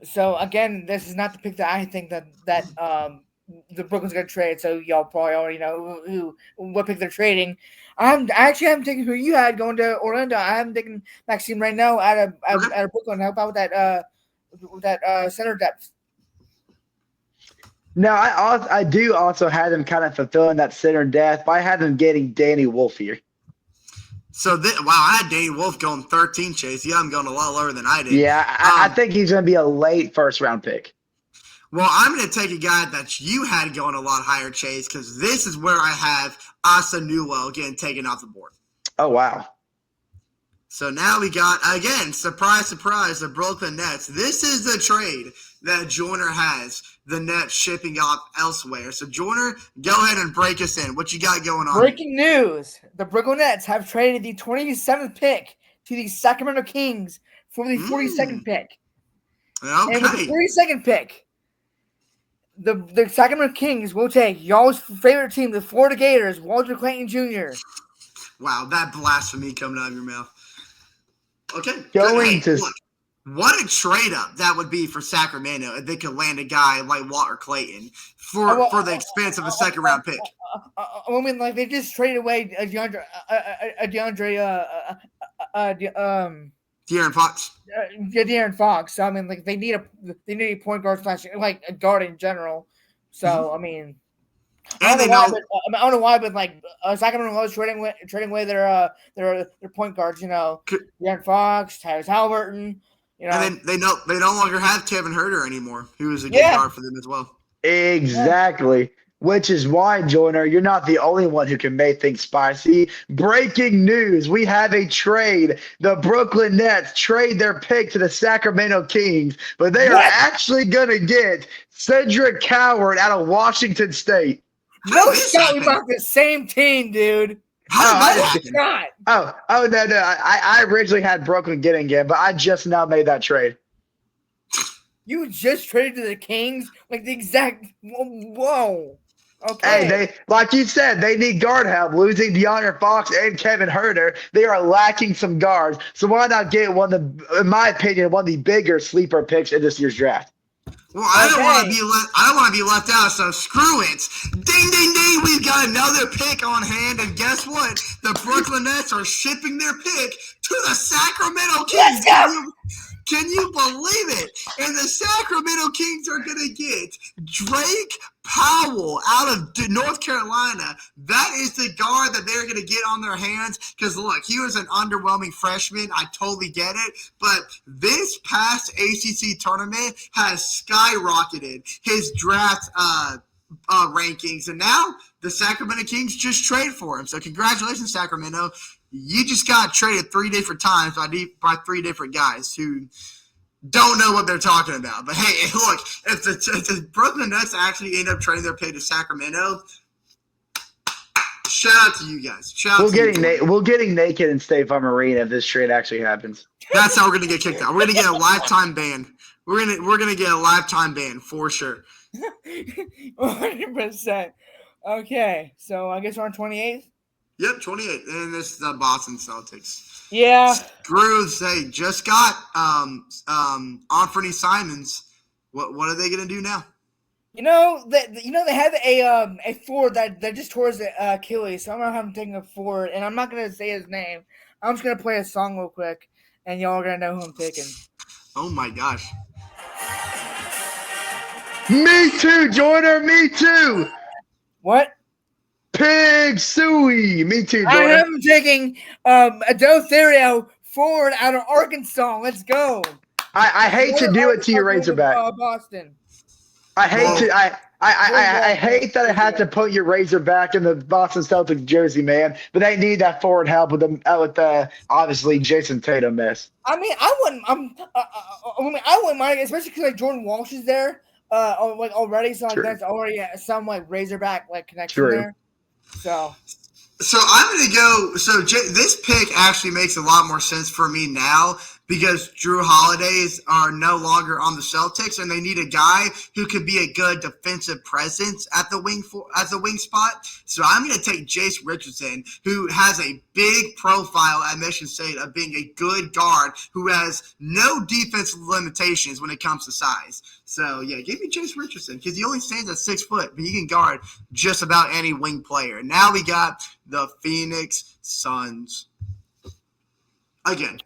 So again, this is not the pick that I think that the Brooklyn's gonna trade. So y'all probably already know what pick they're trading. I actually haven't taken who you had going to Orlando. I haven't taken Maxime right now out of Brooklyn. How about that center depth? No, I do also have them kind of fulfilling that center depth, but I have them getting Danny Wolf here. So, I had Danny Wolf going 13, Chase. Yeah, I'm going a lot lower than I did. Yeah, I think he's going to be a late first-round pick. Well, I'm going to take a guy that you had going a lot higher, Chase, because this is where I have Asa Newell getting taken off the board. Oh, wow. So now we got, again, surprise, surprise, the Brooklyn Nets. This is the trade that Joyner has the Nets shipping off elsewhere. So, Joyner, go ahead and break us in. What you got going on? Breaking news. The Brooklyn Nets have traded the 27th pick to the Sacramento Kings for the 42nd pick. Okay. And with the 42nd pick, the Sacramento Kings will take y'all's favorite team, the Florida Gators, Walter Clayton Jr. Wow, that blasphemy coming out of your mouth. Okay. Look, what a trade up that would be for Sacramento if they could land a guy like Walter Clayton for the expense of a second round pick. I mean, like they just traded away De'Aaron Fox. De'Aaron Fox. So, I mean, like they need a point guard / like a guard in general. So I mean. I don't know why, but like Sacramento was trading away their point guards. You know, De'Aaron Fox, Tyrese Halliburton. You know, and then they no longer have Kevin Huerter anymore, who is a good guard for them as well. Exactly. Yeah. Which is why, Joyner, you're not the only one who can make things spicy. Breaking news. We have a trade. The Brooklyn Nets trade their pick to the Sacramento Kings, but they are actually going to get Cedric Coward out of Washington State. No shot we bought the same team, dude. No, no. I originally had Brooklyn getting him, but I just now made that trade. You just traded to the Kings? Like the exact whoa. Okay. Hey, they like you said, they need guard help. Losing De'Aaron Fox and Kevin Huerter, they are lacking some guards. So why not get one of the, in my opinion, one of the bigger sleeper picks in this year's draft? Well, I don't want to be left out, so screw it. Ding, ding, ding! We've got another pick on hand, and guess what? The Brooklyn Nets are shipping their pick to the Sacramento Kings. Can you believe it? And the Sacramento Kings are going to get Drake Powell out of North Carolina. That is the guard that they're going to get on their hands because, look, he was an underwhelming freshman. I totally get it. But this past ACC tournament has skyrocketed his draft rankings. And now the Sacramento Kings just trade for him. So congratulations, Sacramento. You just got traded 3 different times by 3 different guys who don't know what they're talking about. But, hey, look, if the Brooklyn Nets actually end up trading their pick to Sacramento, shout out to you guys. We're getting naked in State Farm Arena if this trade actually happens. That's how we're going to get kicked out. We're going to get a lifetime ban. We're gonna get a lifetime ban for sure. 100%. Okay, so I guess we're on 28th? Yep, 28. And this is the Boston Celtics. Yeah. Screws, they just got Anthony Simons. What are they gonna do now? They have a forward that just tore his Achilles, so I'm gonna have him taking a forward, and I'm not gonna say his name. I'm just gonna play a song real quick, and y'all are gonna know who I'm picking. Oh my gosh. Me too, Joyner. Me too. What? Pig Suey. Me too, Joyner. I am taking Adothario forward out of Arkansas. Let's go. I hate to do it to you, Razorback. Boston. I hate that I had to put your Razorback in the Boston Celtics jersey, man. But they need that forward help with the obviously Jason Tatum mess. I mean, I wouldn't mind, especially because like Jordan Walsh is there, already. So like that's already some like Razorback connection there. So I'm gonna go. So this pick actually makes a lot more sense for me now because Drew Holidays are no longer on the Celtics, and they need a guy who could be a good defensive presence at the wing spot. So I'm going to take Jace Richardson, who has a big profile at Michigan State of being a good guard who has no defensive limitations when it comes to size. So yeah, give me Jace Richardson because he only stands at 6 foot, but he can guard just about any wing player. Now we got the Phoenix Suns again.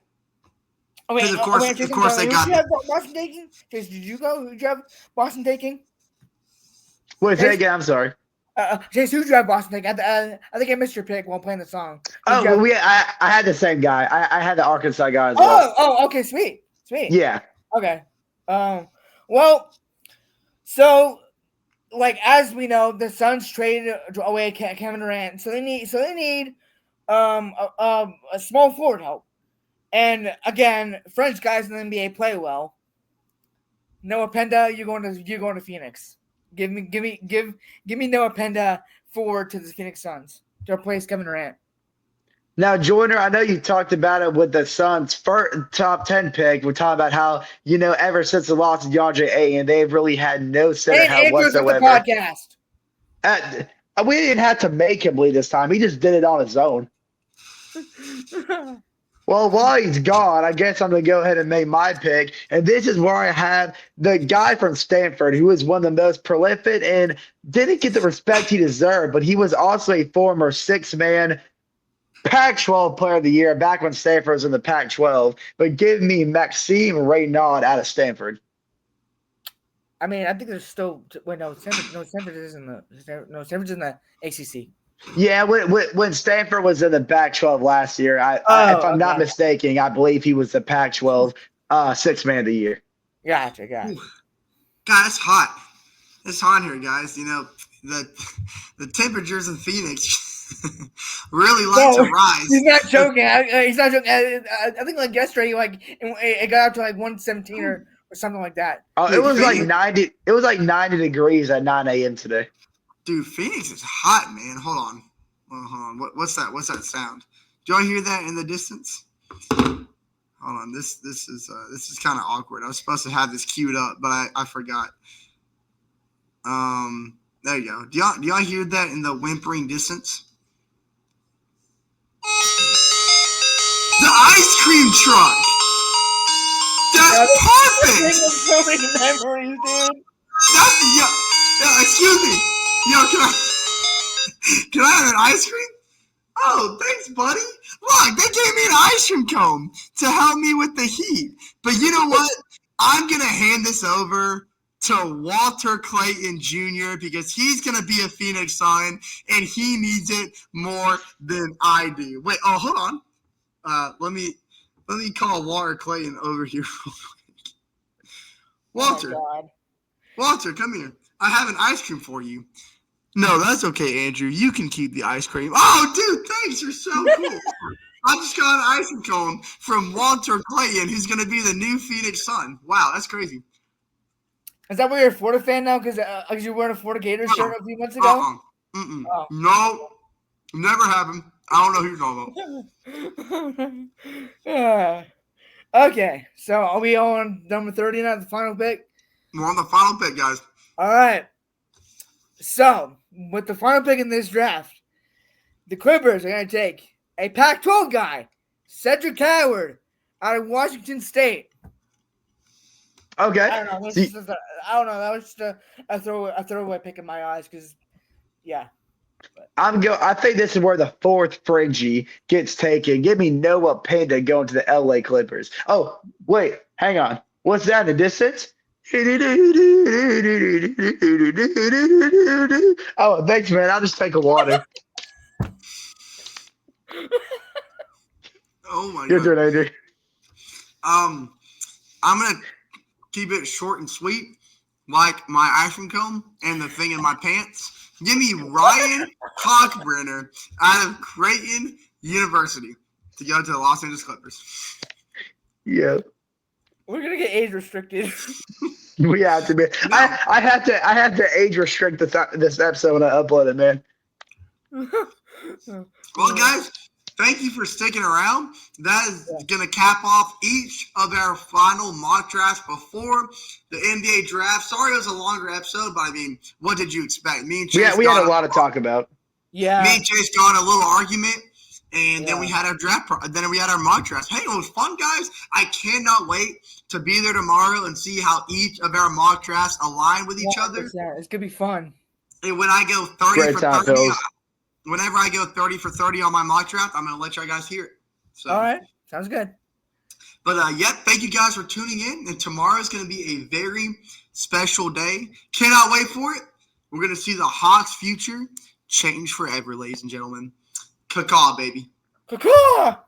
Oh, wait, Of course, they got. Who did you have Boston taking? Did you go? Who did you have Boston taking? Wait, say again. I'm sorry. Jace, who did you have Boston taking? I think I missed your pick while playing the song. I had the same guy. I had the Arkansas guy as well. Oh, okay, sweet. Yeah. Okay. Well, so like as we know, the Suns traded away Kevin Durant, so they need a small forward help. And again, French guys in the NBA play well. Noah Penda, you're going to Phoenix. Give me Noah Penda forward to the Phoenix Suns to replace Kevin Durant. Now, Joyner, I know you talked about it with the Suns' first top 10 pick. We're talking about how, ever since the loss of DeAndre Ayton, they've really had no center help whatsoever. The podcast. We didn't have to make him lead this time. He just did it on his own. Well, while he's gone, I guess I'm going to go ahead and make my pick. And this is where I have the guy from Stanford who is one of the most prolific and didn't get the respect he deserved, but he was also a former six-man Pac-12 Player of the Year back when Stanford was in the Pac-12. But give me Maxime Reynaud out of Stanford. I mean, I think there's still Stanford is in Stanford's in the ACC. Yeah, when Stanford was in the Pac-12 last year, if I'm not mistaken, I believe he was the Pac-12 six-man of the year. Gotcha. God, it's hot. It's hot here, guys. The temperatures in Phoenix really like to rise. He's not joking. He's not joking. I think like yesterday, it got up to like 117 or something like that. Oh, it was like 90. It was like 90 degrees at 9 a.m. today. Dude, Phoenix is hot, man. Hold on. What's that? What's that sound? Do y'all hear that in the distance? Hold on. This is kind of awkward. I was supposed to have this queued up, but I forgot. There you go. Do y'all hear that in the whimpering distance? The ice cream truck. That's perfect. So many memories, dude. Excuse me. Yo, can I have an ice cream? Oh, thanks, buddy. Look, they gave me an ice cream cone to help me with the heat. But you know what? I'm going to hand this over to Walter Clayton Jr. because he's going to be a Phoenix Sun, and he needs it more than I do. Wait, hold on. Let me call Walter Clayton over here. Walter. Oh, Walter, come here. I have an ice cream for you. No, that's okay, Andrew. You can keep the ice cream. Oh, dude, thanks. You're so cool. I just got an ice cream cone from Walter Clayton, who's going to be the new Phoenix Sun. Wow, that's crazy. Is that why you're a Florida fan now? Because you were wearing a Florida Gators shirt a few months ago? Oh. No, never happened. I don't know who you're talking about. Okay, so are we on number 30 now, the final pick? We're on the final pick, guys. All right. So, with the final pick in this draft, the Clippers are going to take a Pac-12 guy, Cedric Howard, out of Washington State. Okay. I don't know. That was just a throwaway pick in my eyes because, yeah. I think this is where the fourth Fringy gets taken. Give me Noah Penda going to the LA Clippers. Oh, wait, hang on. What's that in the distance? Oh, thanks, man. I'll just take a water. Oh my God. You're doing it, I'm gonna keep it short and sweet, like my ice cream cone and the thing in my pants. Give me Ryan Kalkbrenner out of Creighton University to go to the Los Angeles Clippers. Yeah. We're gonna get age restricted. We have to be. No. I have to age restrict this episode when I upload it, man. Well, guys, thank you for sticking around. That is going to cap off each of our final mock drafts before the NBA draft. Sorry it was a longer episode, but I mean, what did you expect? Me and Chase We had a lot to talk about. Yeah. Me and Chase got in a little argument, and then we had our draft. Then we had our mock draft. Hey, it was fun, guys. I cannot wait to be there tomorrow and see how each of our mock drafts align with each other. It's gonna be fun. And when I go 30 Great for time, 30, Pills. whenever I go 30 for 30 on my mock draft, I'm gonna let y'all guys hear it. So, all right, sounds good. But thank you guys for tuning in. And tomorrow is gonna be a very special day. Cannot wait for it. We're gonna see the Hawks' future change forever, ladies and gentlemen. Caw, baby. Caw-caw!